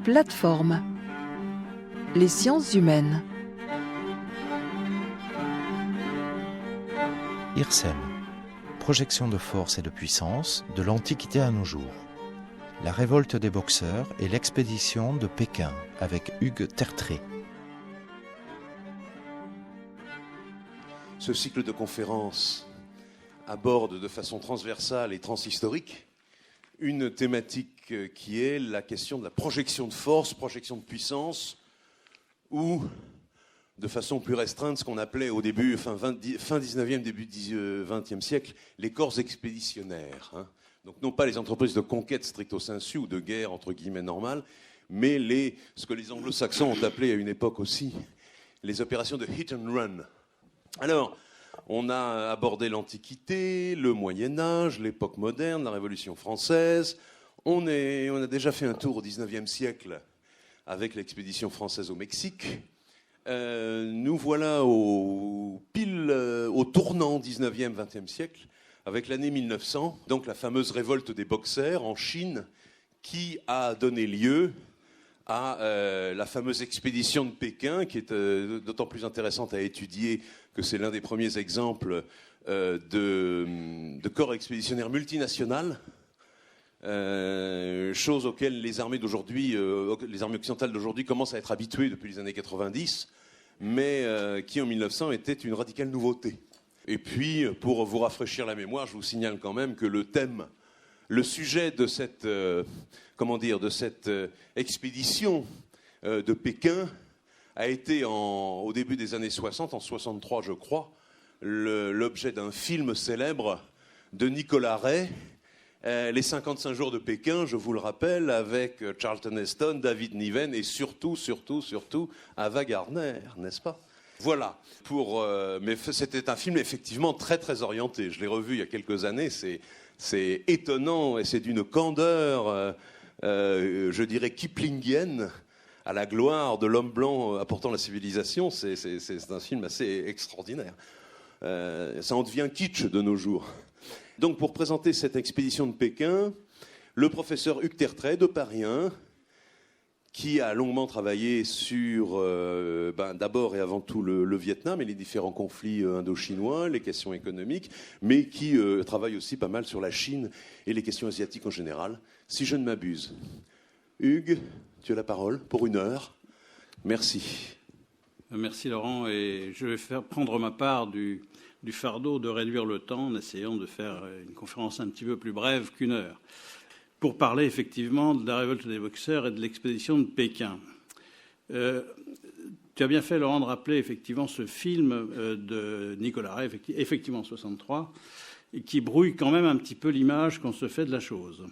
Plateforme. Les sciences humaines. IRSEM. Projection de force et de puissance de l'Antiquité à nos jours. La révolte des Boxers et l'expédition de Pékin avec Hugues Tertré. Ce cycle de conférences aborde de façon transversale et transhistorique une thématique qui est la question de la projection de force, projection de puissance, ou de façon plus restreinte ce qu'on appelait au début, fin 19e, début 20e siècle, les corps expéditionnaires. Donc non pas les entreprises de conquête stricto sensu ou de guerre entre guillemets normales, mais ce que les anglo-saxons ont appelé à une époque aussi les opérations de hit and run. Alors, on a abordé l'Antiquité, le Moyen-Âge, l'époque moderne, la Révolution française. On a déjà fait un tour au XIXe siècle avec l'expédition française au Mexique. Nous voilà pile au tournant XIXe, XXe siècle, avec l'année 1900, donc la fameuse révolte des Boxers en Chine, qui a donné lieu à la fameuse expédition de Pékin, qui est d'autant plus intéressante à étudier que c'est l'un des premiers exemples de corps expéditionnaires multinationales, chose auxquelles les armées occidentales d'aujourd'hui commencent à être habituées depuis les années 90, mais qui en 1900 était une radicale nouveauté. Et puis, pour vous rafraîchir la mémoire, je vous signale quand même que le sujet de cette expédition de Pékin a été au début des années 60, en 63 je crois, l'objet d'un film célèbre de Nicolas Ray, Les 55 jours de Pékin, je vous le rappelle, avec Charlton Heston, David Niven et surtout Ava Gardner, n'est-ce pas ? Voilà, mais c'était un film effectivement très très orienté. Je l'ai revu il y a quelques années, c'est étonnant et c'est d'une candeur, je dirais kiplingienne, à la gloire de l'homme blanc apportant la civilisation. C'est un film assez extraordinaire. Ça en devient kitsch de nos jours. Donc pour présenter cette expédition de Pékin, le professeur Hugues Tertré de Paris 1, qui a longuement travaillé sur d'abord et avant tout le Vietnam et les différents conflits indo-chinois, les questions économiques, mais qui travaille aussi pas mal sur la Chine et les questions asiatiques en général, si je ne m'abuse. Hugues, tu as la parole pour 1 heure. Merci. Merci Laurent, et je vais prendre ma part du fardeau de réduire le temps en essayant de faire une conférence un petit peu plus brève qu'1 heure, pour parler effectivement de la révolte des Boxers et de l'expédition de Pékin. Tu as bien fait, Laurent, de rappeler effectivement ce film de Nicolas Ray, effectivement 63, et qui brouille quand même un petit peu l'image qu'on se fait de la chose.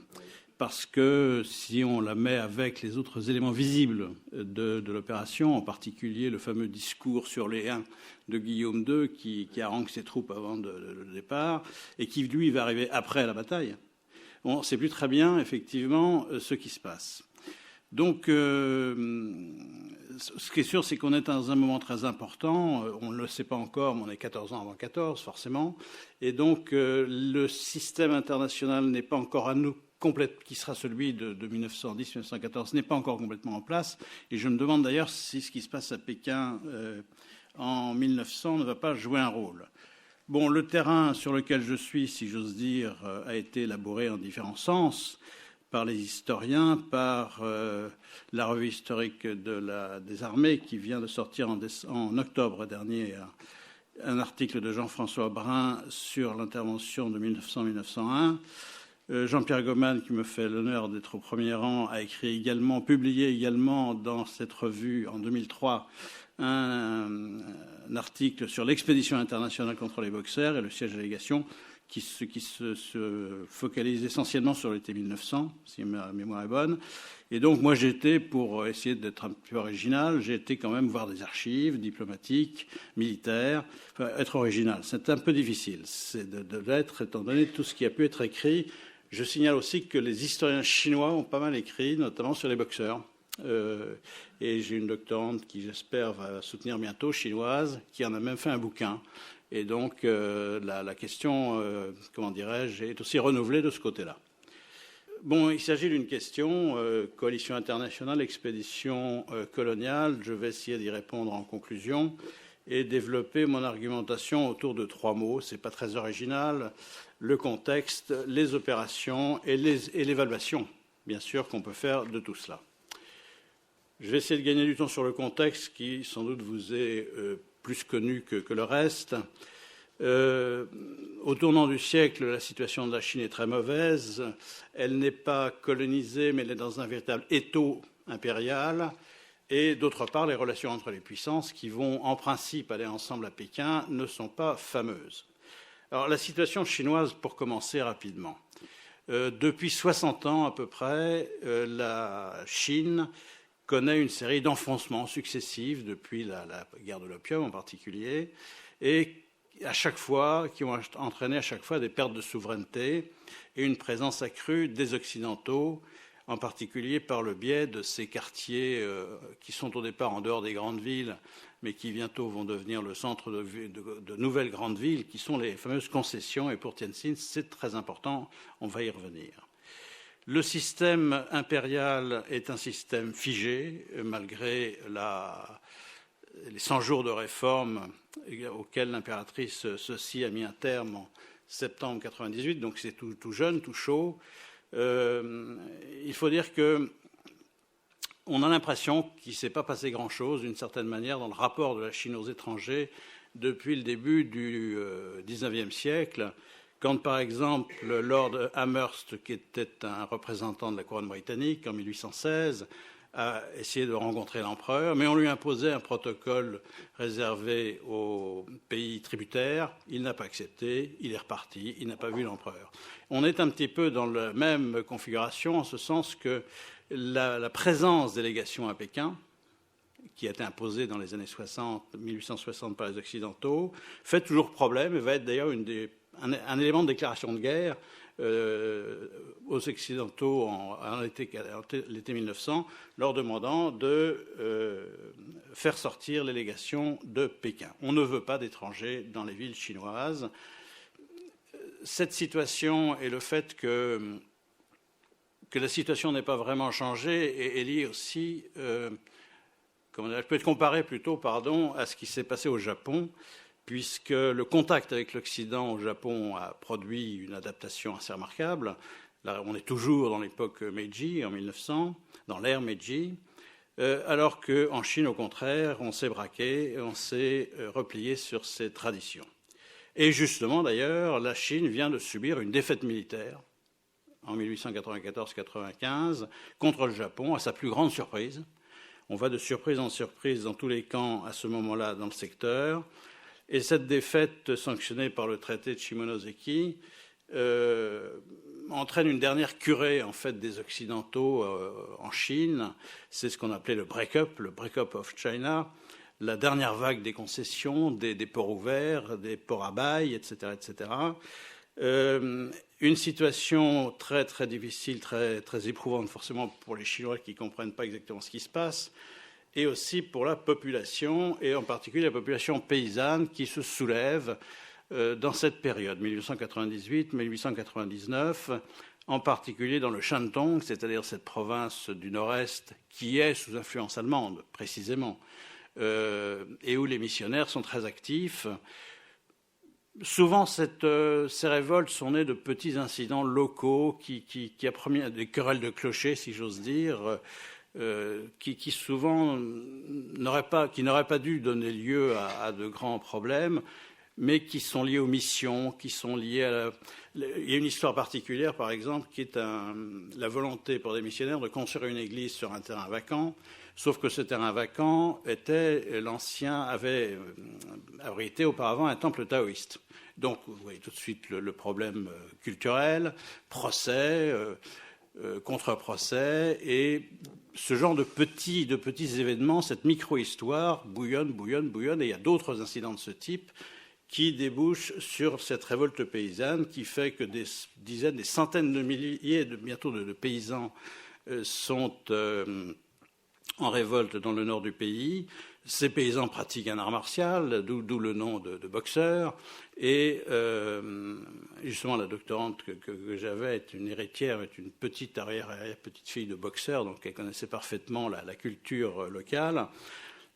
Parce que si on la met avec les autres éléments visibles de l'opération, en particulier le fameux discours sur les Huns de Guillaume II qui harangue ses troupes avant le départ, et qui, lui, va arriver après la bataille, on ne sait plus très bien, effectivement, ce qui se passe. Donc, ce qui est sûr, c'est qu'on est dans un moment très important. On ne le sait pas encore, mais on est 14 ans avant 14, forcément. Et donc, le système international n'est pas encore à nous qui sera celui de 1910-1914, n'est pas encore complètement en place. Et je me demande d'ailleurs si ce qui se passe à Pékin en 1900 ne va pas jouer un rôle. Bon, le terrain sur lequel je suis, si j'ose dire, a été élaboré en différents sens par les historiens, par la revue historique des armées qui vient de sortir en octobre dernier un article de Jean-François Brun sur l'intervention de 1900-1901. Jean-Pierre Goman, qui me fait l'honneur d'être au premier rang, a publié également dans cette revue en 2003 un article sur l'expédition internationale contre les Boxers et le siège de légation qui se focalise essentiellement sur l'été 1900, si ma mémoire est bonne. Et donc, moi, pour essayer d'être un peu original, j'ai été quand même voir des archives diplomatiques, militaires. Enfin, être original, c'est un peu difficile. C'est de l'être, étant donné tout ce qui a pu être écrit. Je signale aussi que les historiens chinois ont pas mal écrit, notamment sur les Boxers. Et j'ai une doctorante qui, j'espère, va soutenir bientôt, chinoise, qui en a même fait un bouquin. Et donc, la question, est aussi renouvelée de ce côté-là. Bon, il s'agit d'une question, coalition internationale, expédition coloniale. Je vais essayer d'y répondre en conclusion et développer mon argumentation autour de 3 mots. Ce n'est pas très original. Le contexte, les opérations et l'évaluation, bien sûr, qu'on peut faire de tout cela. Je vais essayer de gagner du temps sur le contexte qui, sans doute, vous est plus connu que le reste. Au tournant du siècle, la situation de la Chine est très mauvaise. Elle n'est pas colonisée, mais elle est dans un véritable étau impérial. Et d'autre part, les relations entre les puissances, qui vont en principe aller ensemble à Pékin, ne sont pas fameuses. Alors, la situation chinoise, pour commencer rapidement. Depuis 60 ans à peu près, la Chine connaît une série d'enfoncements successifs, depuis la guerre de l'opium en particulier, et à chaque fois, qui ont entraîné à chaque fois des pertes de souveraineté et une présence accrue des Occidentaux, en particulier par le biais de ces quartiers qui sont au départ en dehors des grandes villes, mais qui bientôt vont devenir le centre de nouvelles grandes villes, qui sont les fameuses concessions. Et pour Tianjin, c'est très important, on va y revenir. Le système impérial est un système figé, malgré les 100 jours de réforme auxquels l'impératrice Cixi a mis un terme en septembre 1998, donc c'est tout jeune, tout chaud. Il faut dire qu'on a l'impression qu'il ne s'est pas passé grand-chose, d'une certaine manière, dans le rapport de la Chine aux étrangers depuis le début du XIXe siècle, quand, par exemple, Lord Amherst, qui était un représentant de la couronne britannique en 1816, a essayé de rencontrer l'empereur, mais on lui imposait un protocole réservé aux pays tributaires. Il n'a pas accepté, il est reparti, il n'a pas vu l'empereur. On est un petit peu dans la même configuration, en ce sens que la présence délégations à Pékin, qui a été imposée dans les années 1860 par les Occidentaux, fait toujours problème et va être d'ailleurs un élément de déclaration de guerre aux Occidentaux en l'été 1900, leur demandant de faire sortir les légations de Pékin. On ne veut pas d'étrangers dans les villes chinoises. Cette situation et le fait que la situation n'ait pas vraiment changé est liée aussi, peut être comparée plutôt, à ce qui s'est passé au Japon, puisque le contact avec l'Occident au Japon a produit une adaptation assez remarquable. Là, on est toujours dans l'époque Meiji, en 1900, dans l'ère Meiji, alors qu'en Chine, au contraire, on s'est braqué, on s'est replié sur ses traditions. Et justement, d'ailleurs, la Chine vient de subir une défaite militaire en 1894-95 contre le Japon, à sa plus grande surprise. On va de surprise en surprise dans tous les camps à ce moment-là dans le secteur. Et cette défaite, sanctionnée par le traité de Shimonoseki, entraîne une dernière curée en fait des Occidentaux en Chine. C'est ce qu'on appelait le break-up of China, la dernière vague des concessions, des ports ouverts, des ports à bail, etc., etc. Une situation très très difficile, très très éprouvante forcément pour les Chinois qui ne comprennent pas exactement ce qui se passe, et aussi pour la population, et en particulier la population paysanne qui se soulève dans cette période, 1898-1899, en particulier dans le Shandong, c'est-à-dire cette province du nord-est qui est sous influence allemande, précisément, et où les missionnaires sont très actifs. Souvent, ces révoltes sont nées de petits incidents locaux qui a promis des querelles de clochers, si j'ose dire, qui souvent n'auraient pas dû donner lieu à de grands problèmes, mais qui sont liés aux missions, qui sont liés Il y a une histoire particulière, par exemple, qui est la volonté pour des missionnaires de construire une église sur un terrain vacant, sauf que ce terrain vacant avait abrité auparavant un temple taoïste. Donc, vous voyez tout de suite le problème culturel, procès, contre-procès, et ce genre de petits événements, cette micro-histoire bouillonne, et il y a d'autres incidents de ce type qui débouchent sur cette révolte paysanne qui fait que des dizaines, des centaines de milliers, bientôt de paysans sont en révolte dans le nord du pays, Ces paysans pratiquent un art martial, d'où le nom de boxeur. Et justement, la doctorante que j'avais est une héritière, est une petite arrière-petite-fille de boxeur, donc elle connaissait parfaitement la culture locale.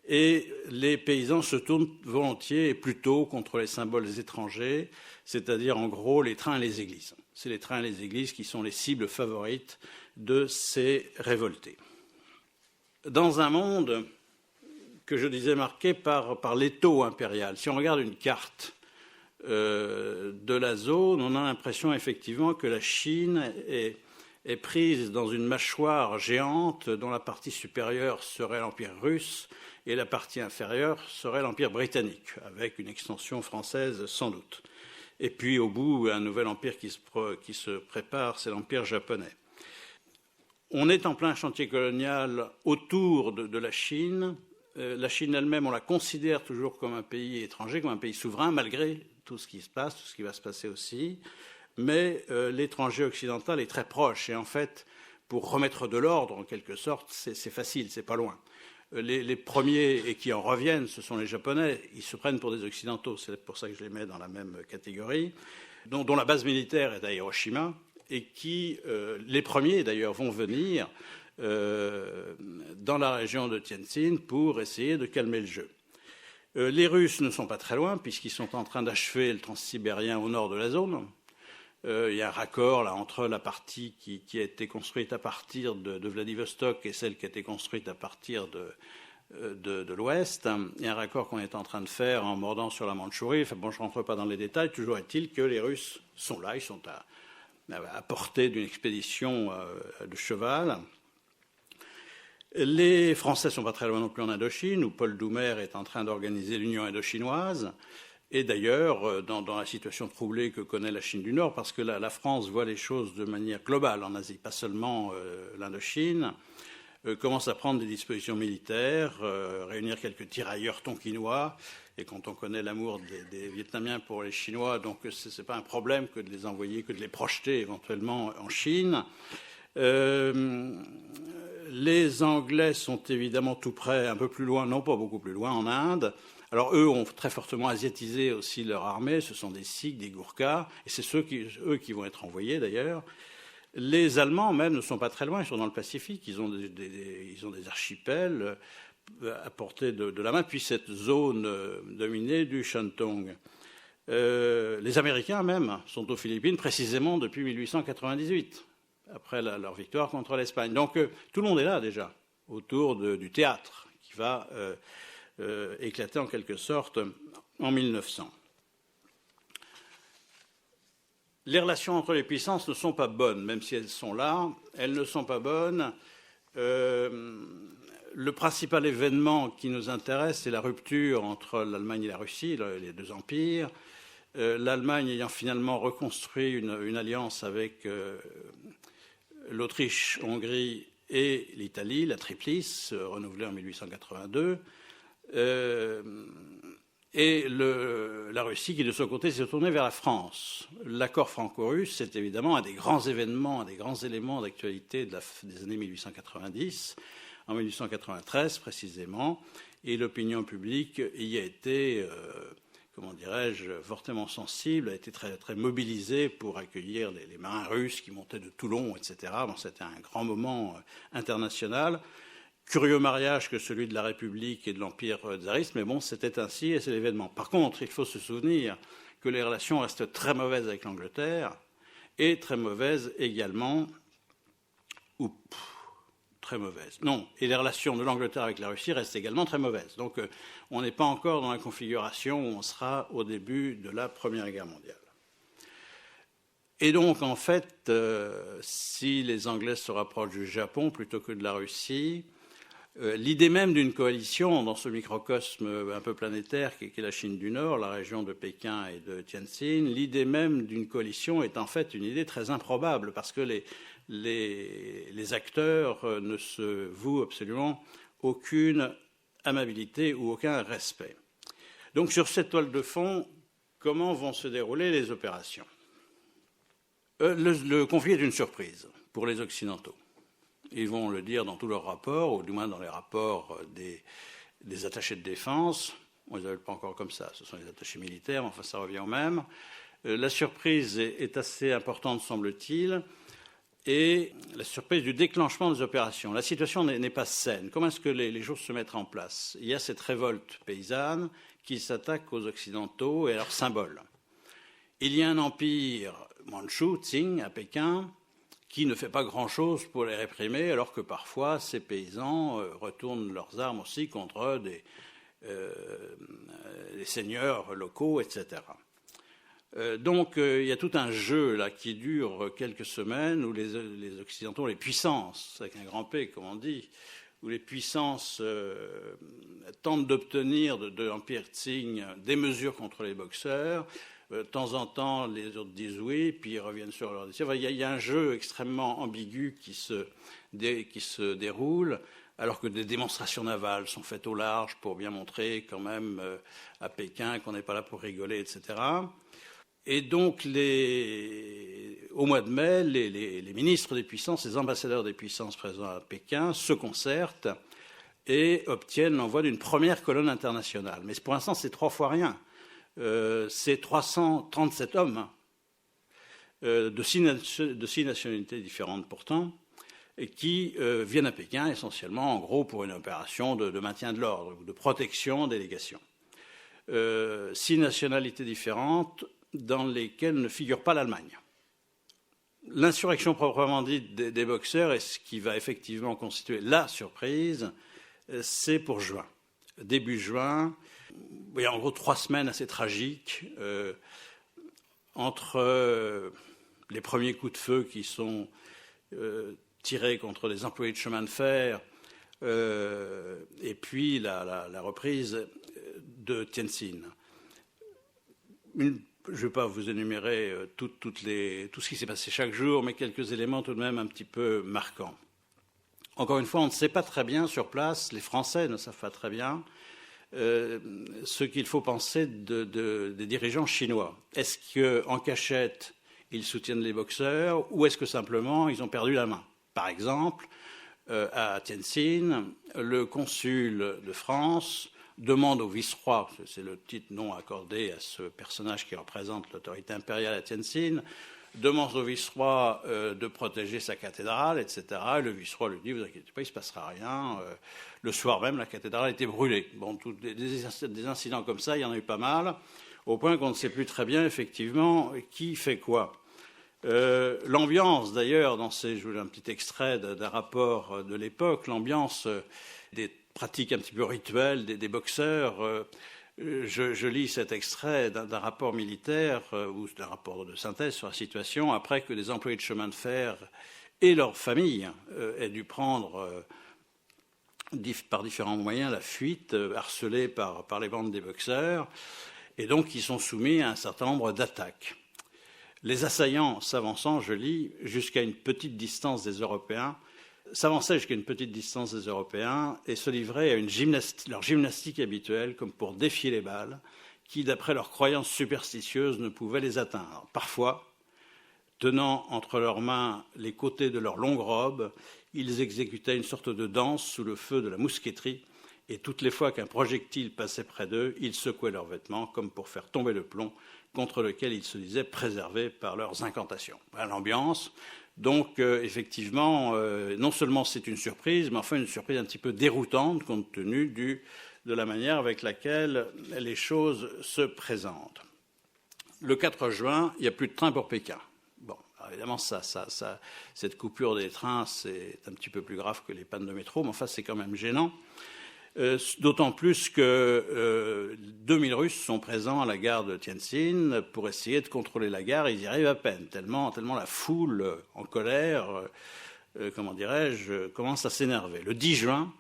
Et les paysans se tournent volontiers et plutôt contre les symboles étrangers, c'est-à-dire en gros les trains et les églises. C'est les trains et les églises qui sont les cibles favorites de ces révoltés. Dans un monde que je disais marqué par l'étau impérial, si on regarde une carte de la zone, on a l'impression effectivement que la Chine est prise dans une mâchoire géante dont la partie supérieure serait l'Empire russe et la partie inférieure serait l'Empire britannique, avec une extension française sans doute. Et puis au bout, un nouvel empire qui se prépare, c'est l'Empire japonais. On est en plein chantier colonial autour de la Chine. La Chine elle-même, on la considère toujours comme un pays étranger, comme un pays souverain, malgré tout ce qui se passe, tout ce qui va se passer aussi. Mais l'étranger occidental est très proche. Et en fait, pour remettre de l'ordre, en quelque sorte, c'est facile, c'est pas loin. Les premiers, et qui en reviennent, ce sont les Japonais. Ils se prennent pour des Occidentaux. C'est pour ça que je les mets dans la même catégorie. Dont la base militaire est à Hiroshima. Et qui, les premiers d'ailleurs, vont venir dans la région de Tianjin pour essayer de calmer le jeu. Les Russes ne sont pas très loin, puisqu'ils sont en train d'achever le transsibérien au nord de la zone. Il y a un raccord là, entre la partie qui a été construite à partir de Vladivostok et celle qui a été construite à partir de l'ouest. Il y a un raccord qu'on est en train de faire en mordant sur la Mandchourie. Enfin, bon, je ne rentre pas dans les détails. Toujours est-il que les Russes sont là, ils sont à portée d'une expédition de cheval. Les Français ne sont pas très loin non plus en Indochine, où Paul Doumer est en train d'organiser l'Union indochinoise. Et d'ailleurs, dans la situation troublée que connaît la Chine du Nord, parce que la France voit les choses de manière globale en Asie, pas seulement l'Indochine, commence à prendre des dispositions militaires, réunir quelques tirailleurs tonkinois. Et quand on connaît l'amour des Vietnamiens pour les Chinois, donc ce n'est pas un problème que de les envoyer, que de les projeter éventuellement en Chine. Les Anglais sont évidemment tout près, un peu plus loin, non pas beaucoup plus loin, en Inde. Alors eux ont très fortement asiatisé aussi leur armée, ce sont des Sikhs, des Gourkhas, et c'est eux qui vont être envoyés d'ailleurs. Les Allemands même ne sont pas très loin, ils sont dans le Pacifique, ils ont des archipels à portée de la main, puis cette zone dominée du Shantung. Les Américains même sont aux Philippines précisément depuis 1898, après leur victoire contre l'Espagne. Donc tout le monde est là déjà, autour du théâtre qui va éclater en quelque sorte en 1900. Les relations entre les puissances ne sont pas bonnes, même si elles sont là, elles ne sont pas bonnes. Le principal événement qui nous intéresse, c'est la rupture entre l'Allemagne et la Russie, les deux empires. L'Allemagne ayant finalement reconstruit une alliance avec l'Autriche, Hongrie et l'Italie, la Triplice, renouvelée en 1882. Et la Russie qui, de son côté, s'est tournée vers la France. L'accord franco-russe, c'est évidemment un des grands événements, un des grands éléments d'actualité des années 1890, en 1893 précisément, et l'opinion publique y a été, comment dirais-je, fortement sensible, a été très, très mobilisée pour accueillir les marins russes qui montaient de Toulon, etc. Bon, c'était un grand moment international. Curieux mariage que celui de la République et de l'Empire tsariste, mais bon, c'était ainsi et c'est l'événement. Par contre, il faut se souvenir que les relations restent très mauvaises avec l'Angleterre et très mauvaises également, très mauvaises. Non, et les relations de l'Angleterre avec la Russie restent également très mauvaises. Donc, on n'est pas encore dans la configuration où on sera au début de la Première Guerre mondiale. Et donc, en fait, si les Anglais se rapprochent du Japon plutôt que de la Russie, l'idée même d'une coalition dans ce microcosme un peu planétaire qu'est la Chine du Nord, la région de Pékin et de Tianjin, l'idée même d'une coalition est en fait une idée très improbable parce que les acteurs ne se vouent absolument aucune amabilité ou aucun respect. Donc sur cette toile de fond, comment vont se dérouler les opérations ? Le conflit est une surprise pour les Occidentaux. Ils vont le dire dans tous leurs rapports, ou du moins dans les rapports des attachés de défense. On ne les appelle pas encore comme ça, ce sont les attachés militaires, enfin ça revient au même. La surprise est assez importante, semble-t-il, et la surprise du déclenchement des opérations. La situation n'est pas saine. Comment est-ce que les choses se mettent en place? Il y a cette révolte paysanne qui s'attaque aux Occidentaux et à leurs symboles. Il y a un empire mandchou, Qing, à Pékin, qui ne fait pas grand-chose pour les réprimer, alors que parfois ces paysans retournent leurs armes aussi contre les seigneurs locaux, etc. Donc il y a tout un jeu là qui dure quelques semaines où les Occidentaux, les puissances, avec un grand P comme on dit, où les puissances tentent d'obtenir de l'Empire Qing des mesures contre les boxeurs. De temps en temps, les autres disent oui, puis ils reviennent sur leur décision. Il y a un jeu extrêmement ambigu qui se déroule, alors que des démonstrations navales sont faites au large pour bien montrer quand même à Pékin qu'on n'est pas là pour rigoler, etc. Et donc, au mois de mai, les ministres des puissances, les ambassadeurs des puissances présents à Pékin se concertent et obtiennent l'envoi d'une première colonne internationale. Mais pour l'instant, c'est 3 fois rien. C'est 337 hommes de 6 nationalités différentes pourtant, et qui viennent à Pékin essentiellement, en gros, pour une opération de maintien de l'ordre, de protection des légations. 6 nationalités différentes dans lesquelles ne figure pas l'Allemagne. L'insurrection proprement dite des boxeurs, et ce qui va effectivement constituer la surprise, c'est pour juin. Début juin, il y a en gros 3 semaines assez tragiques entre les premiers coups de feu qui sont tirés contre les employés de chemin de fer et puis la reprise de Tianjin. Je ne vais pas vous énumérer tout ce qui s'est passé chaque jour, mais quelques éléments tout de même un petit peu marquants. Encore une fois, on ne sait pas très bien sur place, les Français ne savent pas très bien ce qu'il faut penser des dirigeants chinois. Est-ce qu'en cachette, ils soutiennent les boxeurs ou est-ce que simplement ils ont perdu la main? Par exemple, à Tianjin, le consul de France demande au vice-roi, c'est le titre nom accordé à ce personnage qui représente l'autorité impériale à Tianjin, demande au vice-roi de protéger sa cathédrale, etc. Et le vice-roi lui dit, vous inquiétez pas, il ne se passera rien. Le soir même, la cathédrale a été brûlée. Bon, des incidents comme ça, il y en a eu pas mal, au point qu'on ne sait plus très bien, effectivement, qui fait quoi. L'ambiance, d'ailleurs, je vous lis un petit extrait d'un rapport de l'époque, l'ambiance des pratiques un petit peu rituelles des boxeurs. Je lis cet extrait d'un rapport militaire ou d'un rapport de synthèse sur la situation après que des employés de chemin de fer et leurs familles aient dû prendre par différents moyens la fuite, harcelés par les bandes des boxeurs, et donc ils sont soumis à un certain nombre d'attaques. Les assaillants s'avançant, je lis, jusqu'à une petite distance des Européens, s'avançaient jusqu'à une petite distance des Européens et se livraient à leur gymnastique habituelle, comme pour défier les balles, qui, d'après leurs croyances superstitieuses, ne pouvaient les atteindre. Parfois, tenant entre leurs mains les côtés de leurs longues robes, ils exécutaient une sorte de danse sous le feu de la mousqueterie, et toutes les fois qu'un projectile passait près d'eux, ils secouaient leurs vêtements, comme pour faire tomber le plomb contre lequel ils se disaient préservés par leurs incantations. Voilà l'ambiance. Donc, effectivement, non seulement c'est une surprise, mais enfin une surprise un petit peu déroutante compte tenu de la manière avec laquelle les choses se présentent. Le 4 juin, il n'y a plus de train pour Pékin. Bon, alors évidemment, cette coupure des trains, c'est un petit peu plus grave que les pannes de métro, mais enfin, c'est quand même gênant. D'autant plus que 2000 Russes sont présents à la gare de Tianjin pour essayer de contrôler la gare. Ils y arrivent à peine, tellement la foule en colère, commence à s'énerver. Le 10 juin,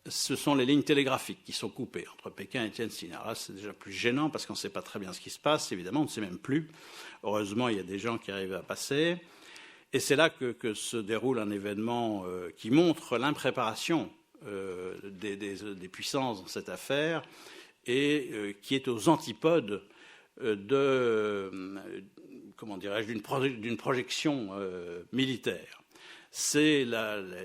ce sont les lignes télégraphiques qui sont coupées entre Pékin et Tianjin. Alors là, c'est déjà plus gênant parce qu'on ne sait pas très bien ce qui se passe. Évidemment, on ne sait même plus. Heureusement, il y a des gens qui arrivent à passer. Et c'est là que se déroule un événement qui montre l'impréparation des puissances dans cette affaire et qui est aux antipodes d'une projection militaire. C'est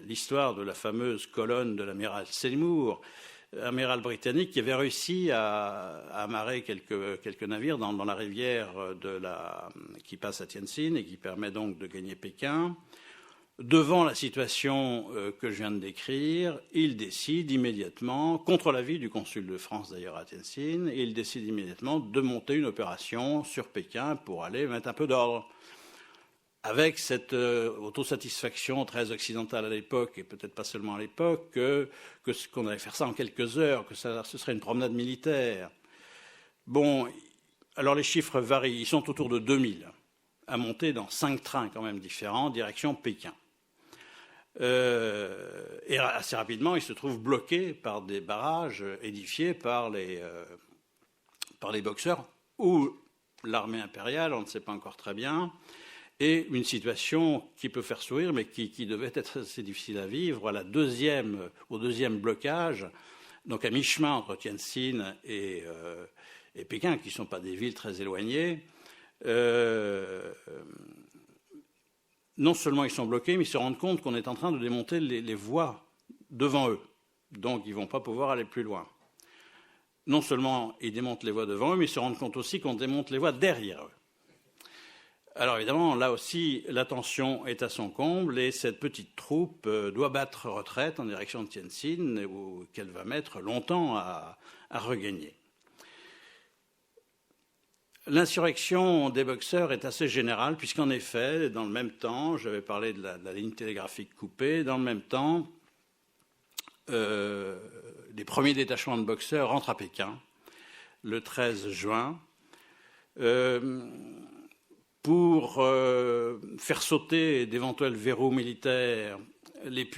l'histoire de la fameuse colonne de l'amiral Seymour amiral britannique qui avait réussi à amarrer quelques navires dans la rivière qui passe à Tientsin et qui permet donc de gagner Pékin. Devant la situation que je viens de décrire, il décide immédiatement, contre l'avis du consul de France d'ailleurs à Tientsin, il décide immédiatement de monter une opération sur Pékin pour aller mettre un peu d'ordre. Avec cette autosatisfaction très occidentale à l'époque, et peut-être pas seulement à l'époque, qu'on allait faire ça en quelques heures, que ce serait une promenade militaire. Bon, alors les chiffres varient, ils sont autour de 2000, à monter dans 5 trains quand même différents, direction Pékin. Et assez rapidement, ils se trouvent bloqués par des barrages édifiés par les boxeurs ou l'armée impériale, on ne sait pas encore très bien. Et une situation qui peut faire sourire, mais qui devait être assez difficile à vivre, au deuxième blocage, donc à mi-chemin entre Tientsin et Pékin, qui ne sont pas des villes très éloignées. Non seulement ils sont bloqués, mais ils se rendent compte qu'on est en train de démonter les voies devant eux. Donc ils ne vont pas pouvoir aller plus loin. Non seulement ils démontent les voies devant eux, mais ils se rendent compte aussi qu'on démonte les voies derrière eux. Alors évidemment, là aussi, la tension est à son comble et cette petite troupe doit battre retraite en direction de Tientsin, qu'elle va mettre longtemps à regagner. L'insurrection des boxeurs est assez générale, puisqu'en effet, dans le même temps, j'avais parlé de la ligne télégraphique coupée, dans le même temps, les premiers détachements de boxeurs rentrent à Pékin le 13 juin. Pour faire sauter d'éventuels verrous militaires, les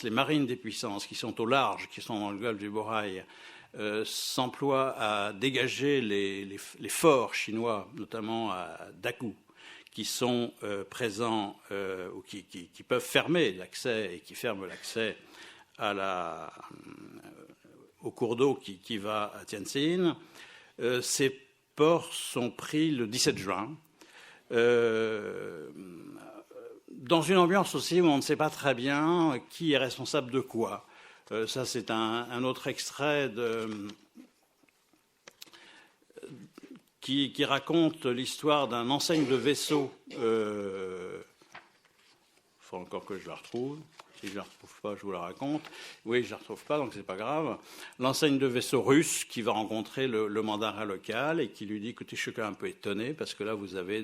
marines des puissances qui sont au large, qui sont dans le golfe du Borail, s'emploient à dégager les forts chinois, notamment à Dagu, qui sont présents ou qui peuvent fermer l'accès et qui ferment l'accès au cours d'eau qui va à Tientsin. Ces ports sont pris le 17 juin. Dans une ambiance aussi où on ne sait pas très bien qui est responsable de quoi. Ça, c'est un autre extrait qui raconte l'histoire d'un enseigne de vaisseau. Il faut encore que je la retrouve. Si je ne la retrouve pas, je vous la raconte. Oui, je ne la retrouve pas, donc c'est pas grave. L'enseigne de vaisseau russe qui va rencontrer le mandarin local et qui lui dit, écoutez, je suis quand même un peu étonné parce que là, vous avez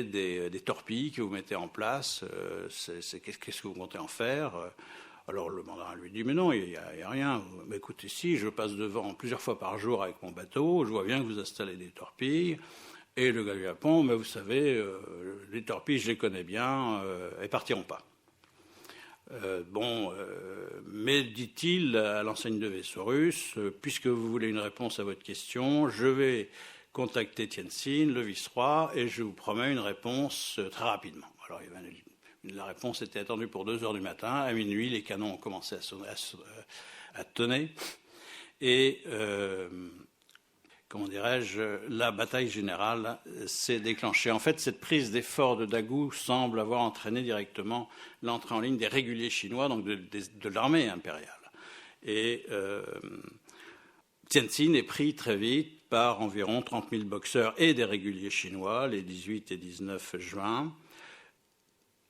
des torpilles que vous mettez en place. Qu'est-ce que vous comptez en faire? Alors le mandarin lui dit, mais non, il n'y a rien. Mais écoutez, si, je passe devant plusieurs fois par jour avec mon bateau, je vois bien que vous installez des torpilles. Et le gars du Japon, mais vous savez, les torpilles, je les connais bien, elles ne partiront pas. Mais dit-il à l'enseigne de vaisseau russe, puisque vous voulez une réponse à votre question, je vais contacter Tientsin, le vice-roi, et je vous promets une réponse très rapidement. Alors la réponse était attendue pour 2h du matin. À minuit, les canons ont commencé à tonner. Et la bataille générale s'est déclenchée. En fait, cette prise des forts de Dagu semble avoir entraîné directement l'entrée en ligne des réguliers chinois, donc de l'armée impériale. Et Tientsin est pris très vite par environ 30 000 boxeurs et des réguliers chinois, les 18 et 19 juin.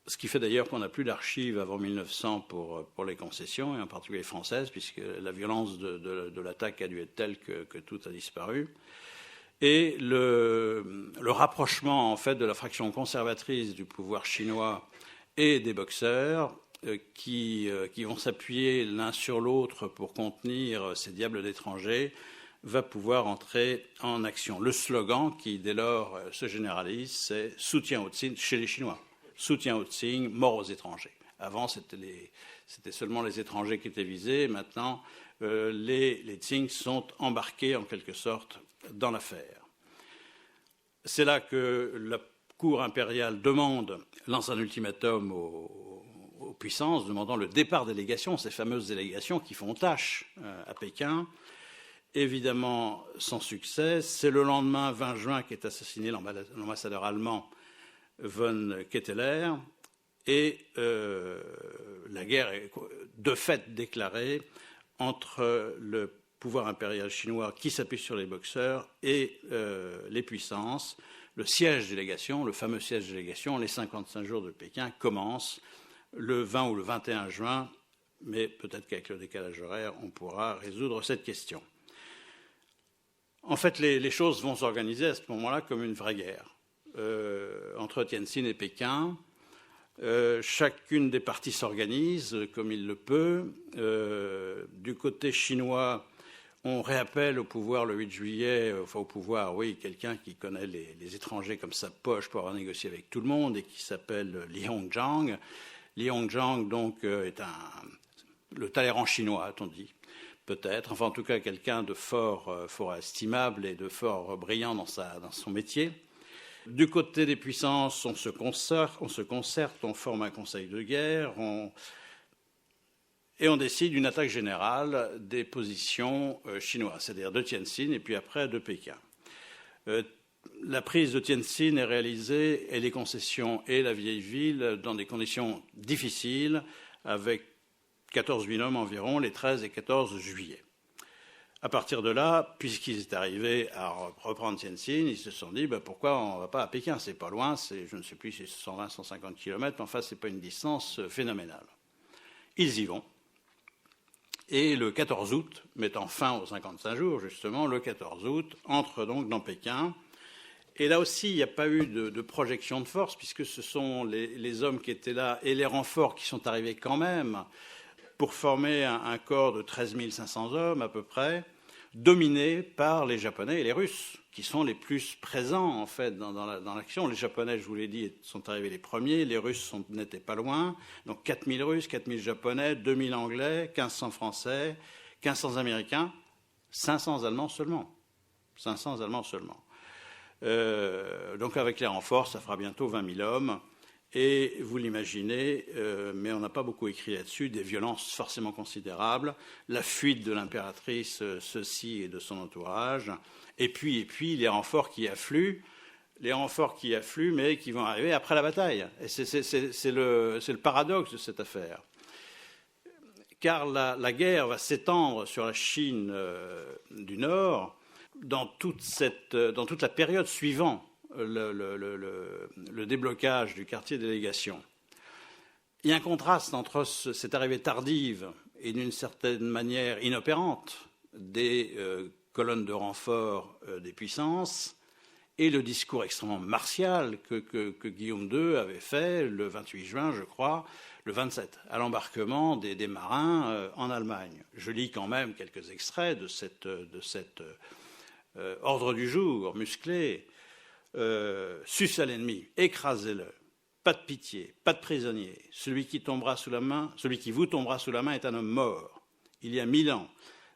Ce qui fait d'ailleurs qu'on n'a plus d'archives avant 1900 pour les concessions, et en particulier françaises, puisque la violence de l'attaque a dû être telle que tout a disparu. Et le rapprochement en fait de la fraction conservatrice du pouvoir chinois et des boxeurs qui vont s'appuyer l'un sur l'autre pour contenir ces diables d'étrangers va pouvoir entrer en action. Le slogan qui dès lors se généralise, c'est « Soutien au Tsing » chez les Chinois. Soutien au Tsing, mort aux étrangers. Avant, c'était seulement les étrangers qui étaient visés. Maintenant, les Tsing sont embarqués en quelque sorte dans l'affaire. C'est là que la cour impériale lance un ultimatum aux puissances, demandant le départ des délégations, ces fameuses délégations qui font tâche à Pékin. Évidemment, sans succès. C'est le lendemain, 20 juin, qu'est assassiné l'ambassadeur allemand von Ketteler, et la guerre est de fait déclarée entre le pouvoir impérial chinois qui s'appuie sur les boxeurs et les puissances. Le siège délégation, le fameux siège délégation, les 55 jours de Pékin commencent le 20 ou le 21 juin, mais peut-être qu'avec le décalage horaire, on pourra résoudre cette question. En fait, les choses vont s'organiser à ce moment-là comme une vraie guerre entre Tientsin et Pékin. Chacune des parties s'organise comme il le peut. Du côté chinois, on réappelle au pouvoir le 8 juillet, enfin au pouvoir, oui, quelqu'un qui connaît les étrangers comme sa poche pour avoir négocié avec tout le monde et qui s'appelle Li Hongzhang. Li Hongzhang, donc, est le Talleyrand chinois, a-t-on dit, peut-être. Enfin, en tout cas, quelqu'un de fort estimable et de fort brillant dans son métier. Du côté des puissances, on se concerte, on forme un conseil de guerre, et on décide une attaque générale des positions chinoises, c'est-à-dire de Tientsin et puis après de Pékin. La prise de Tientsin est réalisée, et les concessions et la vieille ville, dans des conditions difficiles, avec 14 binômes environ, les 13 et 14 juillet. À partir de là, puisqu'ils étaient arrivés à reprendre Tientsin, ils se sont dit pourquoi on ne va pas à Pékin, c'est pas loin, je ne sais plus si c'est 120-150 km, mais enfin c'est pas une distance phénoménale. Ils y vont. Et le 14 août, mettant fin aux 55 jours, justement, le 14 août, entre donc dans Pékin. Et là aussi, il n'y a pas eu de projection de force, puisque ce sont les hommes qui étaient là et les renforts qui sont arrivés quand même pour former un corps de 13 500 hommes à peu près, dominés par les Japonais et les Russes, qui sont les plus présents en fait dans l'action. Les Japonais, je vous l'ai dit, sont arrivés les premiers, les Russes n'étaient pas loin, donc 4000 Russes, 4000 Japonais, 2000 Anglais, 1500 Français, 1500 Américains, 500 Allemands seulement. 500 Allemands seulement. Donc avec les renforts, ça fera bientôt 20 000 hommes. Et vous l'imaginez, mais on n'a pas beaucoup écrit là-dessus, des violences forcément considérables, la fuite de l'impératrice Ceci et de son entourage, et puis les renforts qui affluent, mais qui vont arriver après la bataille. Et c'est le paradoxe de cette affaire. Car la guerre va s'étendre sur la Chine du Nord dans toute la période suivant le déblocage du quartier délégation. Il y a un contraste entre cette arrivée tardive et d'une certaine manière inopérante des colonnes de renfort des puissances et le discours extrêmement martial que Guillaume II avait fait le 28 juin, je crois, le 27, à l'embarquement des marins en Allemagne. Je lis quand même quelques extraits de cet ordre du jour musclé. Suce à l'ennemi, écrasez-le, pas de pitié, pas de prisonnier. Celui qui vous tombera sous la main est un homme mort. Il y a 1000 ans,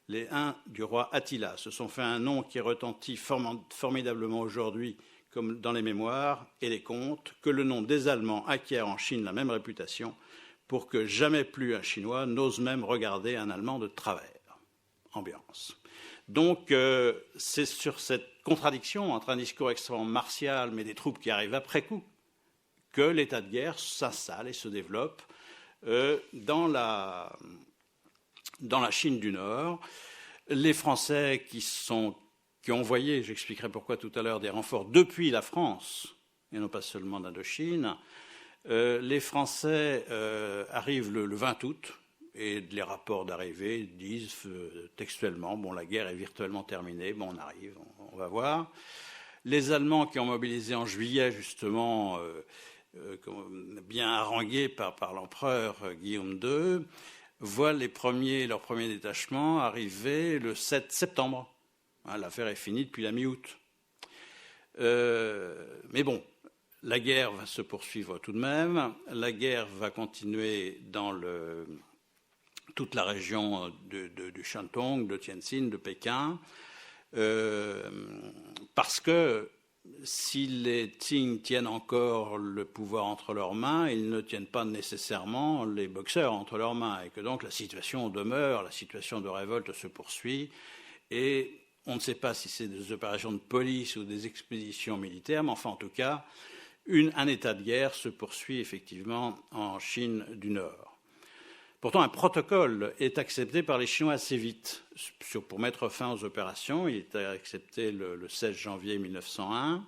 les Huns du roi Attila se sont fait un nom qui retentit formidablement aujourd'hui, comme dans les mémoires et les contes, que le nom des Allemands acquiert en Chine la même réputation, pour que jamais plus un Chinois n'ose même regarder un Allemand de travers. Ambiance. Donc, c'est sur cette contradiction entre un discours extrêmement martial, mais des troupes qui arrivent après coup, que l'état de guerre s'installe et se développe dans la Chine du Nord. Les Français qui ont envoyé, j'expliquerai pourquoi tout à l'heure, des renforts depuis la France, et non pas seulement d'Indochine, les Français arrivent le 20 août, et les rapports d'arrivée disent textuellement, la guerre est virtuellement terminée, on arrive, on va voir. Les Allemands qui ont mobilisé en juillet, justement, bien harangués par l'empereur Guillaume II, voient leurs premiers détachements arriver le 7 septembre. L'affaire est finie depuis la mi-août. Mais la guerre va se poursuivre tout de même. La guerre va continuer dans toute la région du Shantung, de Tientsin, de Pékin, parce que si les Qing tiennent encore le pouvoir entre leurs mains, ils ne tiennent pas nécessairement les boxeurs entre leurs mains, et que donc la situation demeure, la situation de révolte se poursuit, et on ne sait pas si c'est des opérations de police ou des expéditions militaires, mais enfin en tout cas, un état de guerre se poursuit effectivement en Chine du Nord. Pourtant, un protocole est accepté par les Chinois assez vite pour mettre fin aux opérations. Il est accepté le 16 janvier 1901,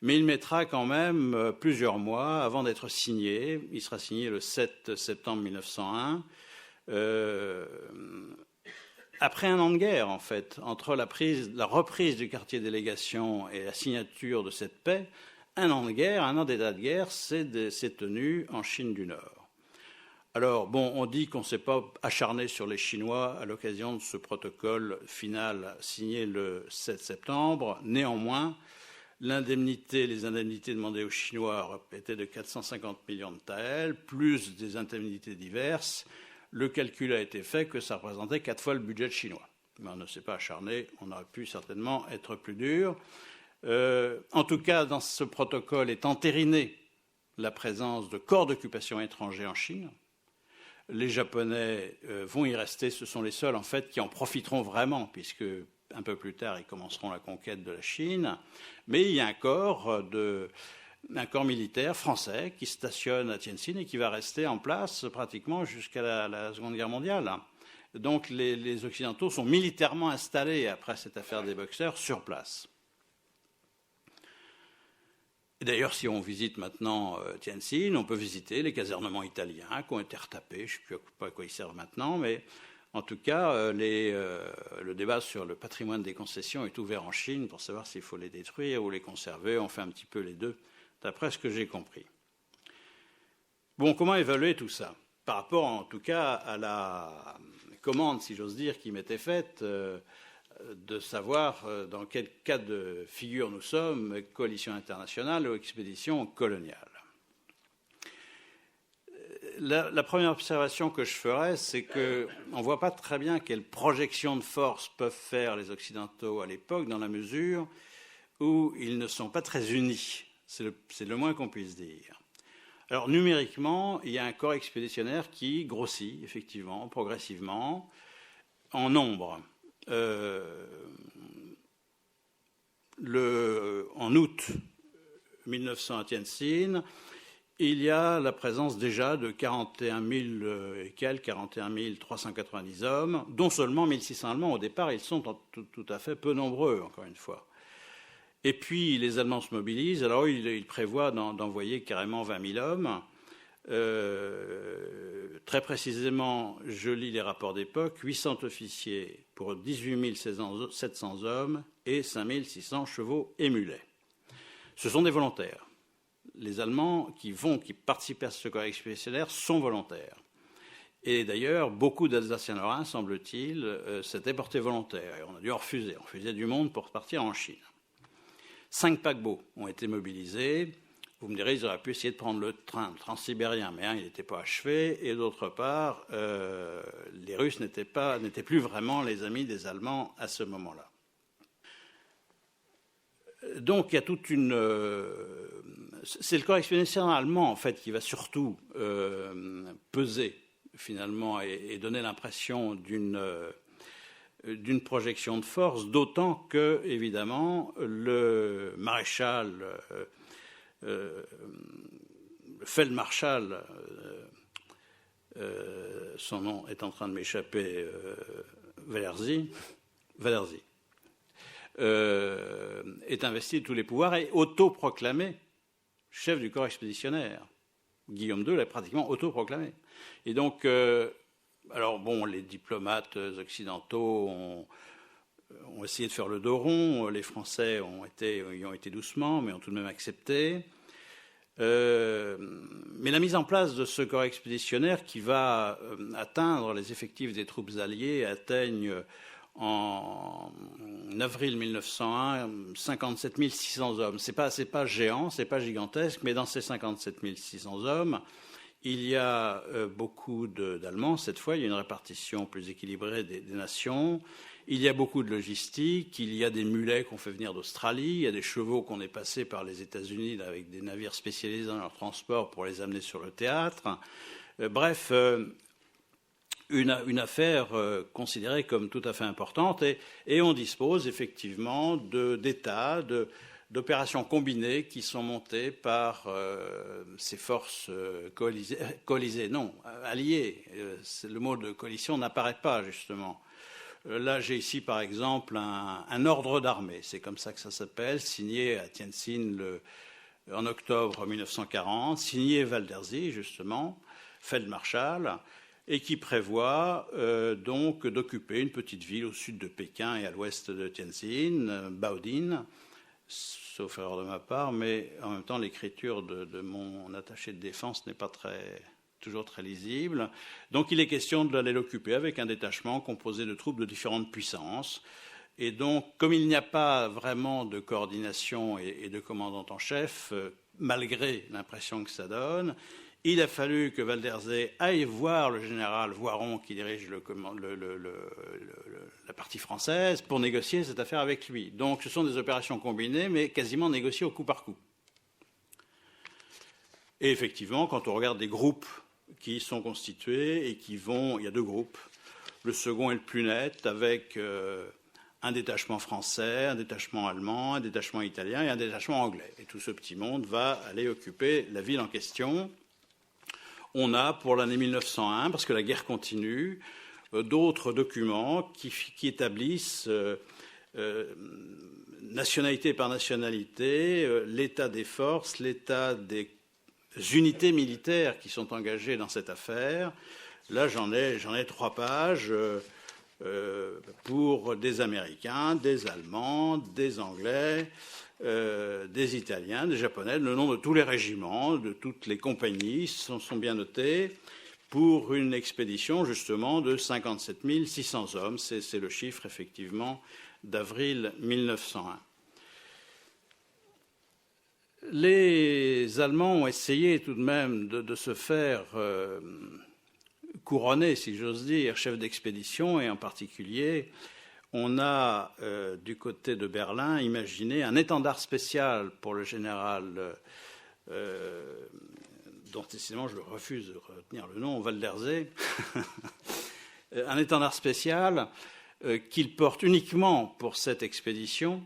mais il mettra quand même plusieurs mois avant d'être signé. Il sera signé le 7 septembre 1901. Après un an de guerre, en fait, entre la reprise du quartier délégation et la signature de cette paix, un an d'état de guerre s'est tenu en Chine du Nord. Alors, bon, on dit qu'on ne s'est pas acharné sur les Chinois à l'occasion de ce protocole final signé le 7 septembre. Néanmoins, les indemnités demandées aux Chinois étaient de 450 millions de taels, plus des indemnités diverses. Le calcul a été fait que ça représentait 4 fois le budget chinois. Mais on ne s'est pas acharné, on aurait pu certainement être plus dur. En tout cas, dans ce protocole est entérinée la présence de corps d'occupation étrangers en Chine. Les Japonais vont y rester, ce sont les seuls en fait qui en profiteront vraiment, puisque un peu plus tard ils commenceront la conquête de la Chine. Mais il y a un corps militaire français qui stationne à Tientsin et qui va rester en place pratiquement jusqu'à la Seconde Guerre mondiale. Donc les Occidentaux sont militairement installés après cette affaire des Boxers sur place. D'ailleurs, si on visite maintenant Tientsin, on peut visiter les casernements italiens qui ont été retapés. Je ne sais pas à quoi ils servent maintenant, mais en tout cas, le débat sur le patrimoine des concessions est ouvert en Chine pour savoir s'il faut les détruire ou les conserver. On fait un petit peu les deux, d'après ce que j'ai compris. Bon, comment évaluer tout ça? Par rapport, en tout cas, à la commande, si j'ose dire, qui m'était faite, de savoir dans quel cas de figure nous sommes, coalition internationale ou expédition coloniale. La première observation que je ferais, c'est qu'on ne voit pas très bien quelle projection de force peuvent faire les Occidentaux à l'époque, dans la mesure où ils ne sont pas très unis. C'est le moins qu'on puisse dire. Alors, numériquement, il y a un corps expéditionnaire qui grossit, effectivement, progressivement, en nombre. En août 1900 à Tientsin, il y a la présence déjà de 41 000 et quelques, 41 390 hommes, dont seulement 1600 Allemands. Au départ, ils sont tout à fait peu nombreux, encore une fois. Et puis, les Allemands se mobilisent. Alors, ils prévoient d'envoyer carrément 20 000 hommes. Très précisément, je lis les rapports d'époque, 800 officiers pour 18 700 hommes et 5 600 chevaux et mulets. Ce sont des volontaires. Les Allemands qui participent à ce corps expéditionnaire sont volontaires. Et d'ailleurs, beaucoup d'Alsaciens-Lorrains, semble-t-il, s'étaient portés volontaires. Et on a dû en refuser. On refusait du monde pour partir en Chine. 5 paquebots ont été mobilisés. Vous me direz, ils auraient pu essayer de prendre le train, le transsibérien, mais il n'était pas achevé. Et d'autre part, les Russes n'étaient plus vraiment les amis des Allemands à ce moment-là. Donc, il y a toute une... c'est le corps expéditionnaire allemand, en fait, qui va surtout peser, finalement, et donner l'impression d'une projection de force, d'autant que, évidemment, le maréchal... le Feldmarschall, son nom est en train de m'échapper, Valerzi, est investi de tous les pouvoirs et autoproclamé chef du corps expéditionnaire. Guillaume II l'a pratiquement autoproclamé. Et donc, alors bon, les diplomates occidentaux ont essayé de faire le dos rond. Les Français y ont été doucement, mais ont tout de même accepté. Mais la mise en place de ce corps expéditionnaire qui va atteindre les effectifs des troupes alliées atteignent en avril 1901 57 600 hommes. C'est pas géant, c'est pas gigantesque, mais dans ces 57 600 hommes, il y a beaucoup d'Allemands. Cette fois, il y a une répartition plus équilibrée des nations. Il y a beaucoup de logistique, il y a des mulets qu'on fait venir d'Australie, il y a des chevaux qu'on est passés par les États-Unis avec des navires spécialisés dans leur transport pour les amener sur le théâtre. Bref, une affaire considérée comme tout à fait importante et on dispose effectivement d'États, d'opérations combinées qui sont montées par ces forces alliées. Le mot de coalition n'apparaît pas, justement. Là, j'ai ici, par exemple, un ordre d'armée, c'est comme ça que ça s'appelle, signé à Tientsin en octobre 1940, signé Waldersee, justement, feldmarschall, et qui prévoit donc d'occuper une petite ville au sud de Pékin et à l'ouest de Tientsin, Baoding, sauf erreur de ma part, mais en même temps l'écriture de mon attaché de défense n'est pas toujours très lisible. Donc il est question d'aller l'occuper avec un détachement composé de troupes de différentes puissances. Et donc, comme il n'y a pas vraiment de coordination et de commandant en chef, malgré l'impression que ça donne, il a fallu que Waldersee aille voir le général Voiron qui dirige la partie française pour négocier cette affaire avec lui. Donc ce sont des opérations combinées, mais quasiment négociées au coup par coup. Et effectivement, quand on regarde des groupes qui sont constitués et qui vont... Il y a deux groupes. Le second est le plus net, avec un détachement français, un détachement allemand, un détachement italien et un détachement anglais. Et tout ce petit monde va aller occuper la ville en question. On a, pour l'année 1901, parce que la guerre continue, d'autres documents qui établissent, nationalité par nationalité, l'état des forces, l'état des unités militaires qui sont engagées dans cette affaire. Là, j'en ai 3 pages pour des Américains, des Allemands, des Anglais, des Italiens, des Japonais, le nom de tous les régiments, de toutes les compagnies sont bien notés pour une expédition justement de 57 600 hommes. C'est le chiffre effectivement d'avril 1901. Les Allemands ont essayé tout de même de se faire couronner, si j'ose dire, chef d'expédition, et en particulier on a, du côté de Berlin, imaginé un étendard spécial pour le général, dont décidément je refuse de retenir le nom, Waldersee, un étendard spécial qu'il porte uniquement pour cette expédition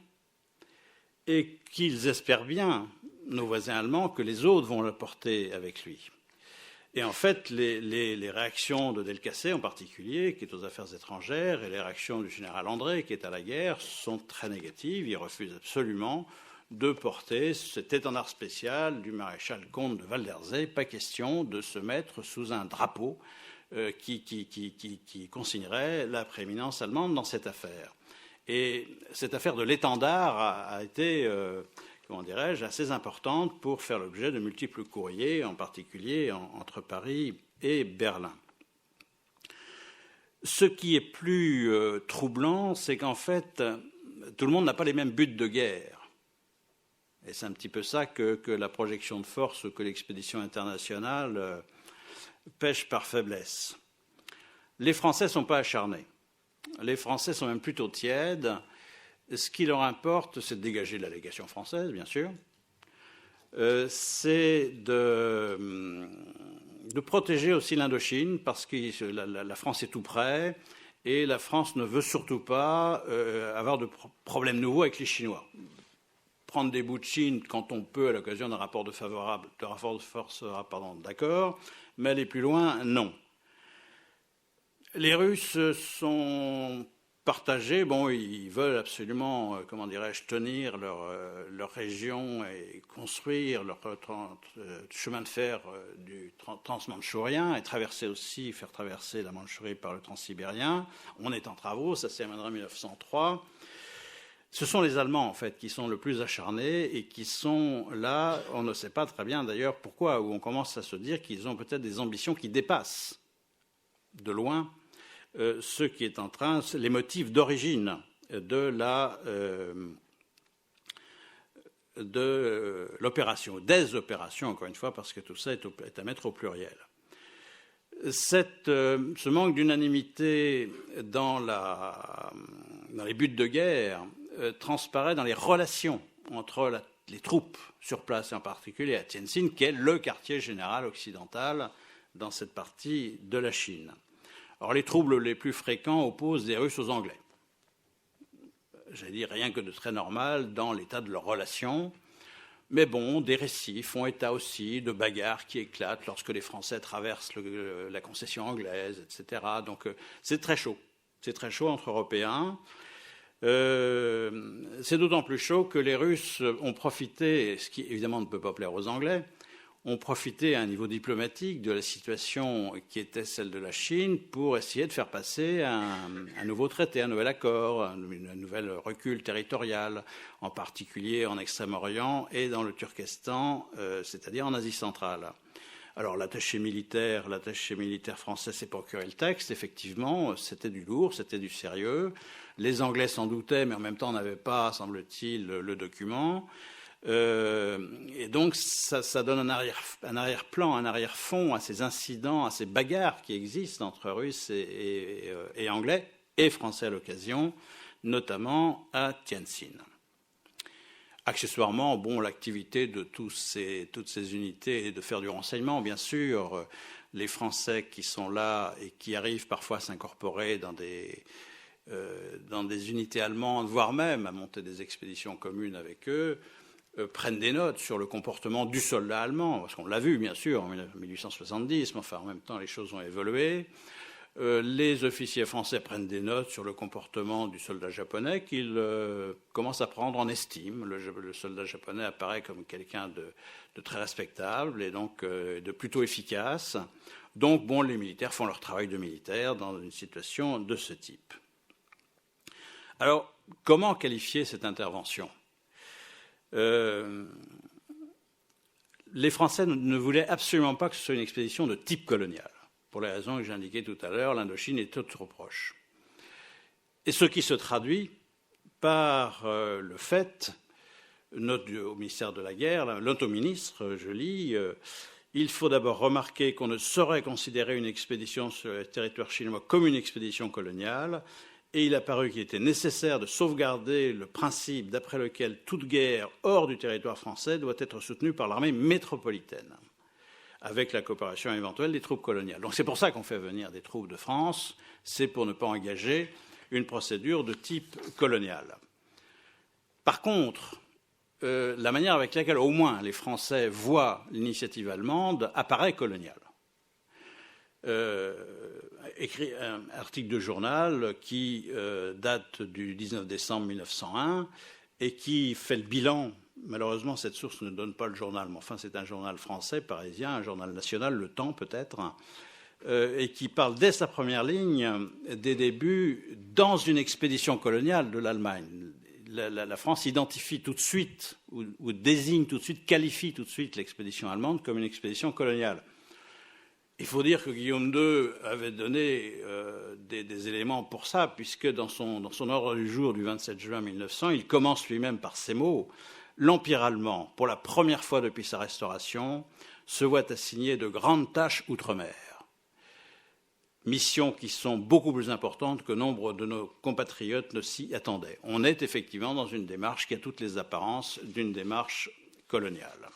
et qu'ils espèrent bien, nos voisins allemands, que les autres vont le porter avec lui. Et en fait, les réactions de Delcassé en particulier, qui est aux affaires étrangères, et les réactions du général André, qui est à la guerre, sont très négatives. Il refuse absolument de porter cet étendard spécial du maréchal comte de Waldersee. Pas question de se mettre sous un drapeau qui consignerait la prééminence allemande dans cette affaire. Et cette affaire de l'étendard a été... comment dirais-je, assez importante pour faire l'objet de multiples courriers, en particulier entre Paris et Berlin. Ce qui est plus troublant, c'est qu'en fait, tout le monde n'a pas les mêmes buts de guerre. Et c'est un petit peu ça que la projection de force, que l'expédition internationale pêche par faiblesse. Les Français ne sont pas acharnés. Les Français sont même plutôt tièdes. Ce qui leur importe, c'est de dégager de la légation française, bien sûr. C'est de protéger aussi l'Indochine, parce que la France est tout près, et la France ne veut surtout pas avoir de problèmes nouveaux avec les Chinois. Prendre des bouts de Chine quand on peut, à l'occasion d'un rapport de force, d'accord, mais aller plus loin, non. Les Russes sont... partagés, bon, ils veulent absolument, comment dirais-je, tenir leur région et construire leur chemin de fer du transmanchourien et faire traverser la Mandchourie par le transsibérien. On est en travaux, ça s'est amènera en 1903. Ce sont les Allemands, en fait, qui sont le plus acharnés et qui sont là, on ne sait pas très bien d'ailleurs pourquoi, où on commence à se dire qu'ils ont peut-être des ambitions qui dépassent de loin ce qui est en train, les motifs d'origine de l'opération, des opérations, encore une fois, parce que tout ça est à mettre au pluriel. Ce manque d'unanimité dans les buts de guerre transparaît dans les relations entre les troupes sur place, et en particulier à Tientsin, qui est le quartier général occidental dans cette partie de la Chine. Alors, les troubles les plus fréquents opposent les Russes aux Anglais. j'allais dire, rien que de très normal dans l'état de leurs relations. Mais bon, des récits font état aussi de bagarres qui éclatent lorsque les Français traversent la concession anglaise, etc. Donc c'est très chaud. C'est très chaud entre Européens. C'est d'autant plus chaud que les Russes ont profité, ce qui évidemment ne peut pas plaire aux Anglais, ont profité à un niveau diplomatique de la situation qui était celle de la Chine pour essayer de faire passer un nouveau traité, un nouvel accord, un nouvel recul territorial, en particulier en Extrême-Orient et dans le Turkestan, c'est-à-dire en Asie centrale. Alors l'attaché militaire français s'est procuré le texte, effectivement, c'était du lourd, c'était du sérieux. Les Anglais s'en doutaient, mais en même temps n'avaient pas, semble-t-il, le document. Et donc ça donne un arrière-plan, un arrière-fond à ces incidents, à ces bagarres qui existent entre Russes et Anglais et Français à l'occasion, notamment à Tientsin. Accessoirement, bon, l'activité de toutes ces unités est de faire du renseignement, bien sûr. Les Français qui sont là et qui arrivent parfois à s'incorporer dans des unités allemandes, voire même à monter des expéditions communes avec eux, prennent des notes sur le comportement du soldat allemand, parce qu'on l'a vu, bien sûr, en 1870, mais enfin, en même temps, les choses ont évolué. Les officiers français prennent des notes sur le comportement du soldat japonais qu'ils commencent à prendre en estime. Le soldat japonais apparaît comme quelqu'un de très respectable et donc de plutôt efficace. Donc, bon, les militaires font leur travail de militaire dans une situation de ce type. Alors, comment qualifier cette intervention ? Les Français ne voulaient absolument pas que ce soit une expédition de type colonial. Pour les raisons que j'ai indiquées tout à l'heure, l'Indochine est trop proche. Et ce qui se traduit par le fait, note au ministère de la Guerre, note au ministre, je lis, il faut d'abord remarquer qu'on ne saurait considérer une expédition sur le territoire chinois comme une expédition coloniale, et il a paru qu'il était nécessaire de sauvegarder le principe d'après lequel toute guerre hors du territoire français doit être soutenue par l'armée métropolitaine, avec la coopération éventuelle des troupes coloniales. Donc c'est pour ça qu'on fait venir des troupes de France, c'est pour ne pas engager une procédure de type colonial. Par contre, la manière avec laquelle au moins les Français voient l'initiative allemande apparaît coloniale. Écrit un article de journal qui date du 19 décembre 1901 et qui fait le bilan. Malheureusement, cette source ne donne pas le journal, mais enfin, c'est un journal français, parisien, un journal national, Le Temps peut-être, et qui parle dès sa première ligne des débuts dans une expédition coloniale de l'Allemagne. La France identifie tout de suite, ou désigne tout de suite, qualifie tout de suite l'expédition allemande comme une expédition coloniale. Il faut dire que Guillaume II avait donné des éléments pour ça, puisque dans son ordre du jour du 27 juin 1900, il commence lui-même par ces mots. L'Empire allemand, pour la première fois depuis sa restauration, se voit assigner de grandes tâches outre-mer. Missions qui sont beaucoup plus importantes que nombre de nos compatriotes ne s'y attendaient. On est effectivement dans une démarche qui a toutes les apparences d'une démarche coloniale.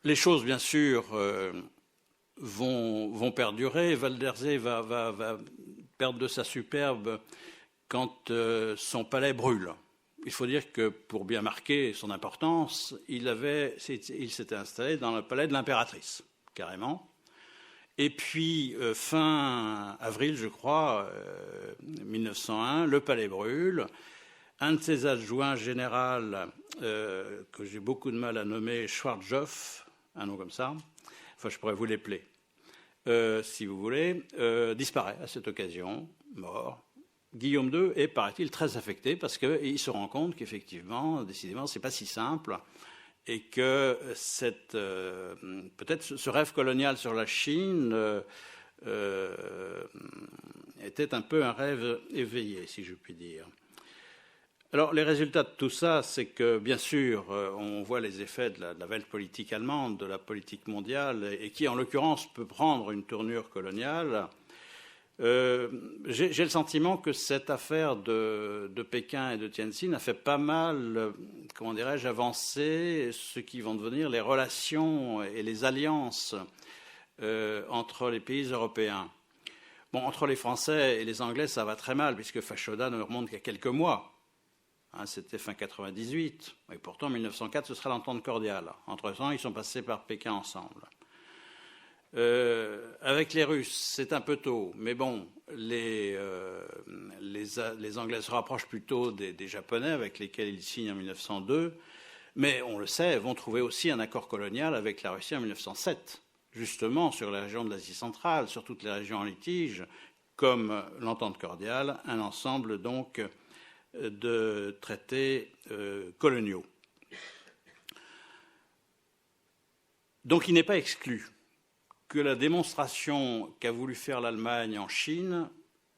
Les choses, bien sûr, vont perdurer. Val d'Ersay va perdre de sa superbe quand son palais brûle. Il faut dire que, pour bien marquer son importance, il s'était installé dans le palais de l'impératrice, carrément. Et puis, fin avril, je crois, 1901, le palais brûle. Un de ses adjoints général, que j'ai beaucoup de mal à nommer, Schwarzkopf, un nom comme ça, enfin, je pourrais vous l'épeler, si vous voulez, disparaît à cette occasion, mort. Guillaume II est, paraît-il, très affecté parce qu'il se rend compte qu'effectivement, décidément, ce n'est pas si simple et que peut-être ce rêve colonial sur la Chine était un peu un rêve éveillé, si je puis dire. Alors, les résultats de tout ça, c'est que, bien sûr, on voit les effets de la veille politique allemande, de la politique mondiale, et qui, en l'occurrence, peut prendre une tournure coloniale. J'ai le sentiment que cette affaire de Pékin et de Tientsin a fait pas mal, comment dirais-je, avancer ce qui vont devenir les relations et les alliances entre les pays européens. Bon, entre les Français et les Anglais, ça va très mal, puisque Fashoda ne remonte qu'à quelques mois. C'était fin 98. Et pourtant, en 1904, ce sera l'entente cordiale. Entre-temps, ils sont passés par Pékin ensemble. Avec les Russes, c'est un peu tôt, mais bon, les Anglais se rapprochent plutôt des Japonais, avec lesquels ils signent en 1902, mais on le sait, vont trouver aussi un accord colonial avec la Russie en 1907, justement sur la région de l'Asie centrale, sur toutes les régions en litige, comme l'entente cordiale, un ensemble donc de traités coloniaux. Donc il n'est pas exclu que la démonstration qu'a voulu faire l'Allemagne en Chine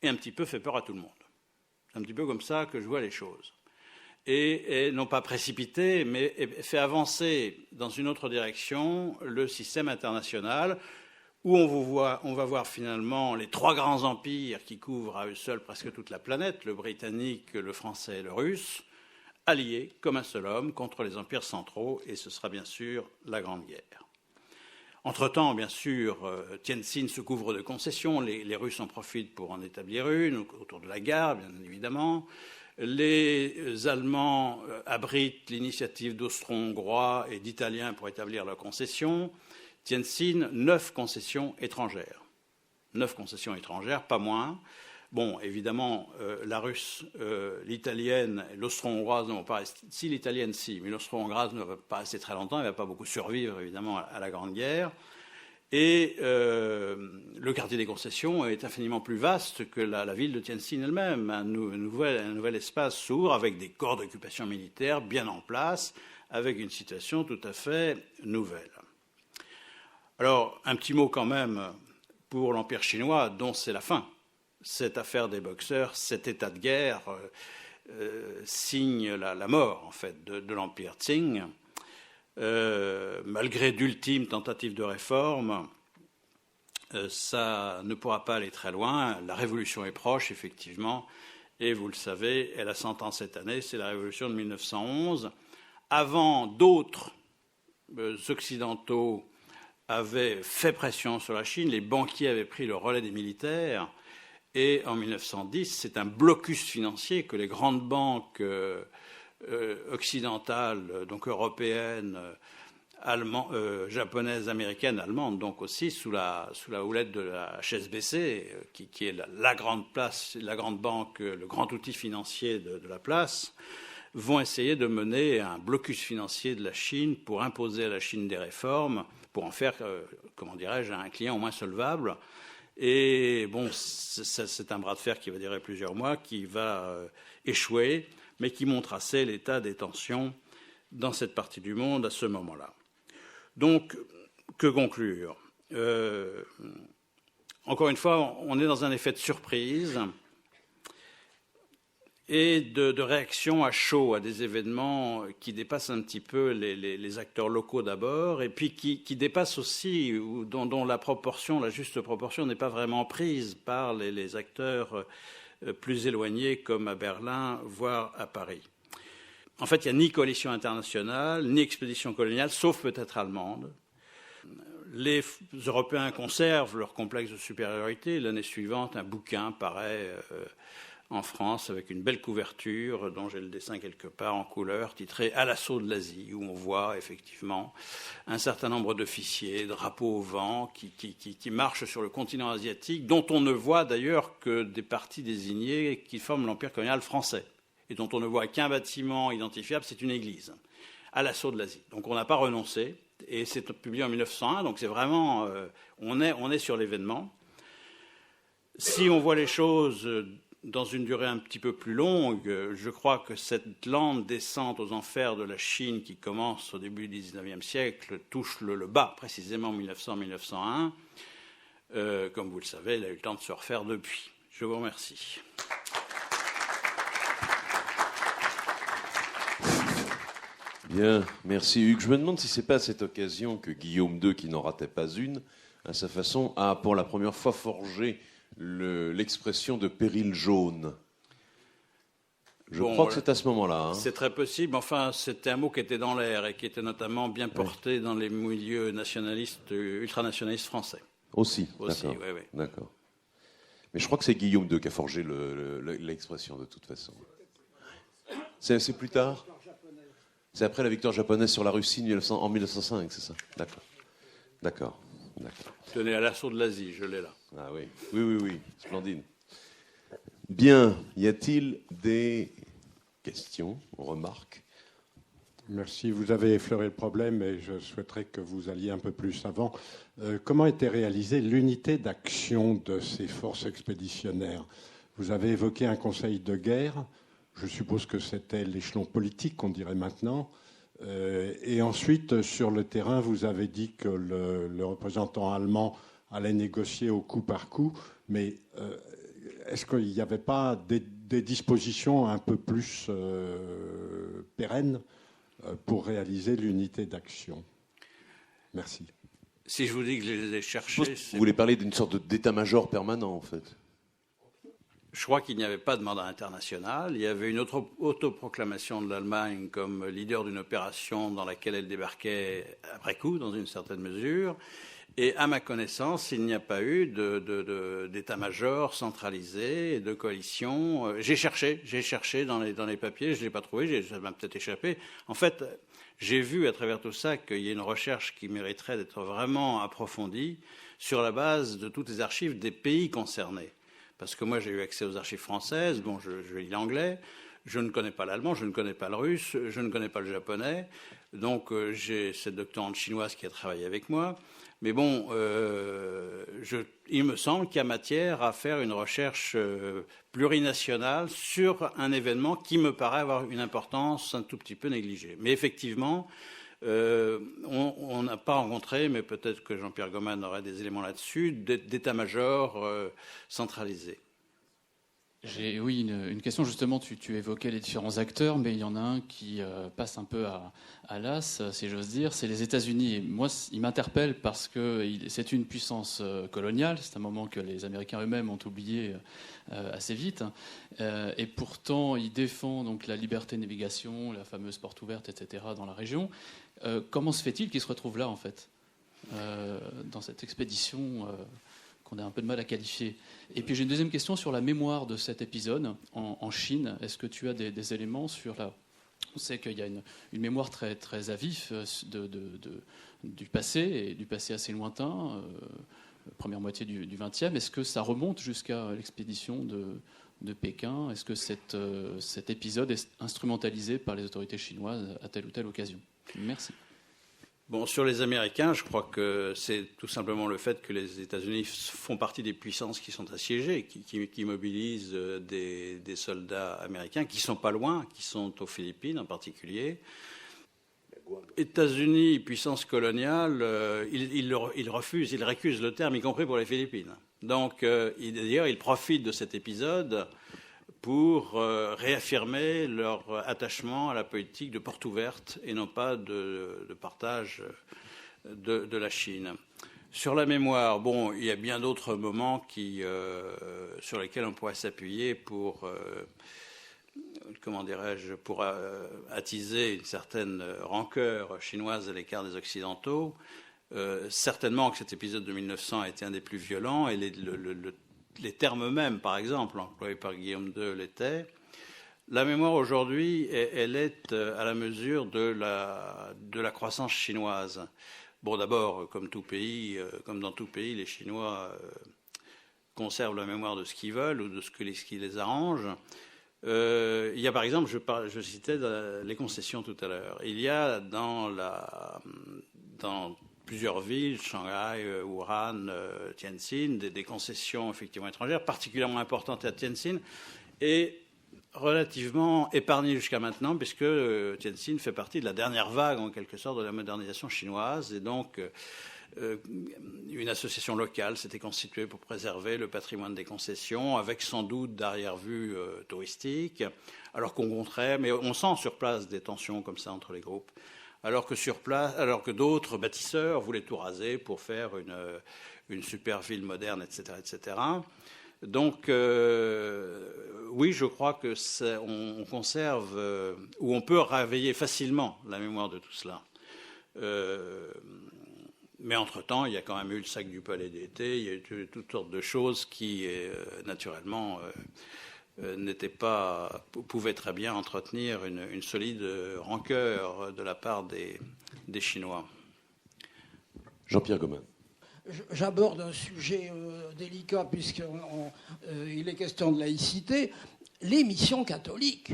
ait un petit peu fait peur à tout le monde. C'est un petit peu comme ça que je vois les choses. Et non pas précipité, mais fait avancer dans une autre direction le système international, où on va voir finalement les trois grands empires qui couvrent à eux seuls presque toute la planète, le britannique, le français et le russe, alliés comme un seul homme contre les empires centraux, et ce sera bien sûr la Grande Guerre. Entre-temps, bien sûr, Tientsin se couvre de concessions, les Russes en profitent pour en établir une, autour de la gare, bien évidemment. Les Allemands abritent l'initiative d'Austro-Hongrois et d'Italiens pour établir leurs concessions. Tientsin, 9 concessions étrangères. 9 concessions étrangères, pas moins. Bon, évidemment, la russe, l'italienne et l'austro-hongroise ne vont pas rester. Si l'italienne, si, mais l'austro-hongroise ne va pas rester très longtemps. Elle ne va pas beaucoup survivre, évidemment, à la Grande Guerre. Et le quartier des concessions est infiniment plus vaste que la ville de Tientsin elle-même. Un nouvel espace s'ouvre avec des corps d'occupation militaire bien en place, avec une situation tout à fait nouvelle. Alors, un petit mot quand même pour l'Empire chinois, dont c'est la fin. Cette affaire des Boxers, cet état de guerre, signe la mort, en fait, de l'Empire Qing. Malgré d'ultimes tentatives de réforme, ça ne pourra pas aller très loin. La révolution est proche, effectivement, et vous le savez, elle a 100 ans cette année, c'est la révolution de 1911. Avant, d'autres occidentaux avaient fait pression sur la Chine, les banquiers avaient pris le relais des militaires, et en 1910, c'est un blocus financier que les grandes banques occidentales, donc européennes, japonaises, américaines, allemandes, donc aussi sous la houlette de la HSBC, qui est la grande place, la grande banque, le grand outil financier de la place, vont essayer de mener un blocus financier de la Chine pour imposer à la Chine des réformes, pour en faire, comment dirais-je, un client au moins solvable. Et bon, c'est un bras de fer qui va durer plusieurs mois, qui va échouer, mais qui montre assez l'état des tensions dans cette partie du monde à ce moment-là. Donc, que conclure ? Encore une fois, on est dans un effet de surprise et de réaction à chaud à des événements qui dépassent un petit peu les acteurs locaux d'abord, et puis qui dépassent aussi, dont la juste proportion n'est pas vraiment prise par les acteurs plus éloignés comme à Berlin, voire à Paris. En fait, il n'y a ni coalition internationale, ni expédition coloniale, sauf peut-être allemande. Les Européens conservent leur complexe de supériorité. L'année suivante, un bouquin paraît en France avec une belle couverture, dont j'ai le dessin quelque part en couleur, titré « À l'assaut de l'Asie », où on voit effectivement un certain nombre d'officiers, drapeaux au vent, qui marchent sur le continent asiatique, dont on ne voit d'ailleurs que des parties désignées qui forment l'empire colonial français, et dont on ne voit qu'un bâtiment identifiable, c'est une église, à l'assaut de l'Asie. Donc on n'a pas renoncé, et c'est publié en 1901, donc c'est vraiment, on est sur l'événement. Si on voit les choses dans une durée un petit peu plus longue, je crois que cette lente descente aux enfers de la Chine qui commence au début du XIXe siècle touche le bas, précisément en 1900-1901. Comme vous le savez, il a eu le temps de se refaire depuis. Je vous remercie. Bien, merci Hugues. Je me demande si ce n'est pas à cette occasion que Guillaume II, qui n'en ratait pas une, à sa façon, a pour la première fois forgé l'expression de péril jaune. Je crois que c'est à ce moment-là. Hein. C'est très possible. Enfin, c'était un mot qui était dans l'air et qui était notamment bien porté dans les milieux nationalistes, ultranationalistes français. Aussi, d'accord. Oui, oui. D'accord. Mais je crois que c'est Guillaume II qui a forgé l'expression de toute façon. C'est plus tard? C'est après la victoire japonaise sur la Russie en 1905, c'est ça? D'accord. Tenez, à l'assaut de l'Asie, je l'ai là. Ah oui, oui, splendide. Bien, y a-t-il des questions, remarques? Merci, vous avez effleuré le problème et je souhaiterais que vous alliez un peu plus avant. Comment était réalisée l'unité d'action de ces forces expéditionnaires? Vous avez évoqué un conseil de guerre, je suppose que c'était l'échelon politique qu'on dirait maintenant. Et ensuite, sur le terrain, vous avez dit que le représentant allemand allait négocier au coup par coup, mais est-ce qu'il n'y avait pas des dispositions un peu plus pérennes pour réaliser l'unité d'action? Merci. Si je vous dis que je les ai cherchés... Vous voulez parler d'une sorte d'état-major permanent, en fait? Je crois qu'il n'y avait pas de mandat international. Il y avait une autoproclamation de l'Allemagne comme leader d'une opération dans laquelle elle débarquait après coup, dans une certaine mesure. Et à ma connaissance, il n'y a pas eu d'état-major centralisé, de coalition. J'ai cherché dans les papiers, je ne l'ai pas trouvé, ça m'a peut-être échappé. En fait, j'ai vu à travers tout ça qu'il y a une recherche qui mériterait d'être vraiment approfondie sur la base de toutes les archives des pays concernés. Parce que moi, j'ai eu accès aux archives françaises, bon, je lis l'anglais, je ne connais pas l'allemand, je ne connais pas le russe, je ne connais pas le japonais. Donc, j'ai cette doctorante chinoise qui a travaillé avec moi. Mais bon, il me semble qu'il y a matière à faire une recherche plurinationale sur un événement qui me paraît avoir une importance un tout petit peu négligée. Mais effectivement, on n'a pas rencontré, mais peut-être que Jean-Pierre Goman aurait des éléments là-dessus, d'état-major centralisé. J'ai une question justement, tu évoquais les différents acteurs, mais il y en a un qui passe un peu à l'as, si j'ose dire, c'est les États-Unis. Et moi, il m'interpelle parce que c'est une puissance coloniale, c'est un moment que les Américains eux-mêmes ont oublié assez vite, et pourtant il défend donc la liberté de navigation, la fameuse porte ouverte, etc. dans la région. Comment se fait-il qu'il se retrouve là, en fait, dans cette expédition qu'on a un peu de mal à qualifier? Et puis j'ai une deuxième question sur la mémoire de cet épisode en Chine. Est-ce que tu as des éléments sur la... On sait qu'il y a une mémoire très, très à vif du passé, et du passé assez lointain, première moitié du XXe. Est-ce que ça remonte jusqu'à l'expédition de Pékin? Est-ce que cet épisode est instrumentalisé par les autorités chinoises à telle ou telle occasion? Merci. Bon, sur les Américains, je crois que c'est tout simplement le fait que les États-Unis font partie des puissances qui sont assiégées, qui mobilisent des soldats américains qui sont pas loin, qui sont aux Philippines en particulier. États-Unis, puissance coloniale, ils refusent, ils récusent le terme, y compris pour les Philippines. Donc, d'ailleurs, ils profitent de cet épisode pour réaffirmer leur attachement à la politique de porte ouverte et non pas de partage de la Chine. Sur la mémoire, bon, il y a bien d'autres moments sur lesquels on pourrait s'appuyer pour, pour attiser une certaine rancœur chinoise à l'écart des Occidentaux. Certainement que cet épisode de 1900 a été un des plus violents et les termes mêmes, par exemple, employés par Guillaume II l'étaient. La mémoire aujourd'hui, elle est à la mesure de la croissance chinoise. Bon, d'abord, comme dans tout pays, les Chinois conservent la mémoire de ce qu'ils veulent ou de ce qui les arrange. Il y a, par exemple, je citais les concessions tout à l'heure. Il y a dans plusieurs villes, Shanghai, Wuhan, Tianjin, des concessions effectivement étrangères, particulièrement importantes à Tianjin, et relativement épargnées jusqu'à maintenant, puisque Tianjin fait partie de la dernière vague, en quelque sorte, de la modernisation chinoise, et donc une association locale s'était constituée pour préserver le patrimoine des concessions, avec sans doute d'arrière-vue touristique, alors qu'au contraire, mais on sent sur place des tensions comme ça entre les groupes. Alors que d'autres bâtisseurs voulaient tout raser pour faire une super ville moderne, etc., etc. Donc, oui, je crois que on conserve ou on peut réveiller facilement la mémoire de tout cela. Mais entre-temps, il y a quand même eu le sac du Palais d'été, il y a eu toutes sortes de choses qui, naturellement, pouvait très bien entretenir une solide rancœur de la part des Chinois. Jean-Pierre Gomin. J'aborde un sujet délicat puisqu'il est question de laïcité. Les missions catholiques.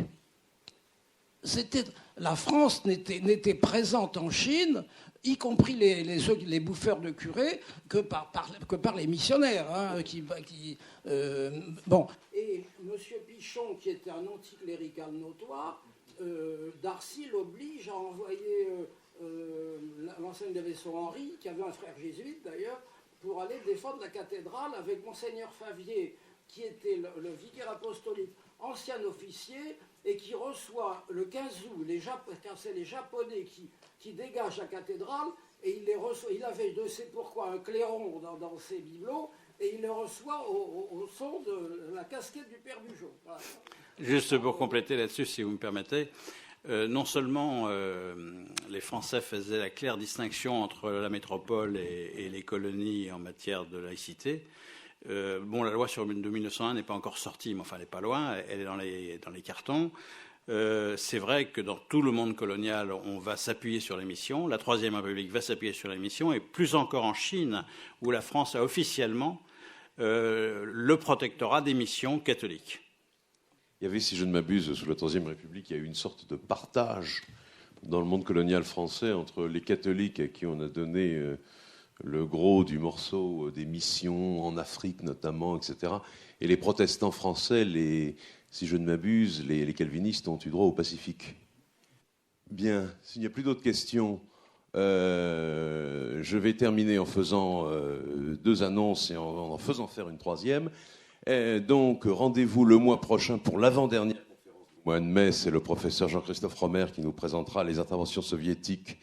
La France n'était présente en Chine, y compris les bouffeurs de curés, que par les missionnaires. Hein, bon. Et M. Pichon, qui était un anticlérical notoire, Darcy l'oblige à envoyer l'enseigne de Vaisseau-Henri, qui avait un frère jésuite d'ailleurs, pour aller défendre la cathédrale avec Monseigneur Favier, qui était le vicaire apostolique, ancien officier, et qui reçoit le 15 août, car c'est les Japonais qui dégagent la cathédrale, et il les reçoit. Il avait, je ne sais pourquoi, un clairon dans ses bibelots, et il les reçoit au son de la casquette du Père Bugeaud. Voilà. Juste pour compléter là-dessus, si vous me permettez, non seulement les Français faisaient la claire distinction entre la métropole et les colonies en matière de laïcité. La loi de 1901 n'est pas encore sortie, mais enfin, elle n'est pas loin, elle est dans les cartons. C'est vrai que dans tout le monde colonial, on va s'appuyer sur les missions. La Troisième République va s'appuyer sur les missions, et plus encore en Chine, où la France a officiellement le protectorat des missions catholiques. Il y avait, si je ne m'abuse, sous la Troisième République, il y a eu une sorte de partage dans le monde colonial français entre les catholiques à qui on a donné le gros du morceau des missions en Afrique notamment, etc. Et les protestants français, si je ne m'abuse, les calvinistes ont eu droit au Pacifique. Bien, s'il n'y a plus d'autres questions, je vais terminer en faisant 2 annonces et en faisant faire une troisième. Donc, rendez-vous le mois prochain pour l'avant-dernière conférence du mois de mai. C'est le professeur Jean-Christophe Romer qui nous présentera les interventions soviétiques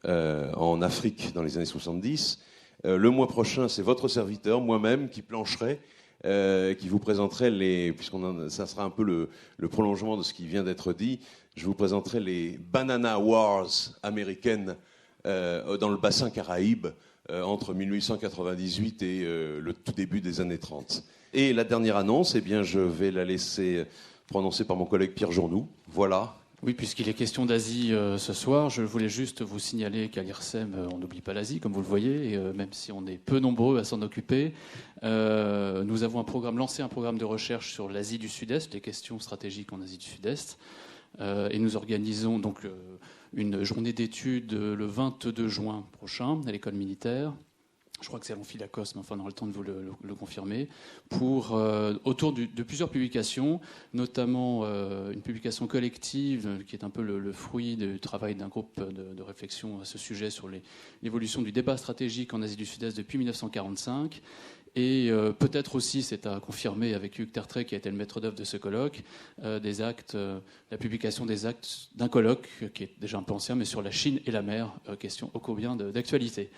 en Afrique dans les années 70. Le mois prochain, c'est votre serviteur, moi-même, qui plancherai, qui vous présenterai ça sera un peu le prolongement de ce qui vient d'être dit. Je vous présenterai les Banana Wars américaines dans le bassin Caraïbe entre 1898 et le tout début des années 30. Et la dernière annonce, je vais la laisser prononcer par mon collègue Pierre Journoux. Voilà. Oui, puisqu'il est question d'Asie ce soir, je voulais juste vous signaler qu'à l'IRSEM, on n'oublie pas l'Asie, comme vous le voyez, et même si on est peu nombreux à s'en occuper. Nous avons lancé un programme de recherche sur l'Asie du Sud-Est, les questions stratégiques en Asie du Sud-Est. Et nous organisons donc une journée d'études le 22 juin prochain à l'école militaire. Je crois que c'est à l'Amphilacos, mais enfin, on aura le temps de vous le confirmer, autour de plusieurs publications, notamment une publication collective qui est un peu le fruit du travail d'un groupe de réflexion à ce sujet sur l'évolution du débat stratégique en Asie du Sud-Est depuis 1945. Et peut-être aussi, c'est à confirmer avec Hugues Tertrais, qui a été le maître d'œuvre de ce colloque, la publication des actes d'un colloque qui est déjà un peu ancien, mais sur la Chine et la mer, question ô combien d'actualité.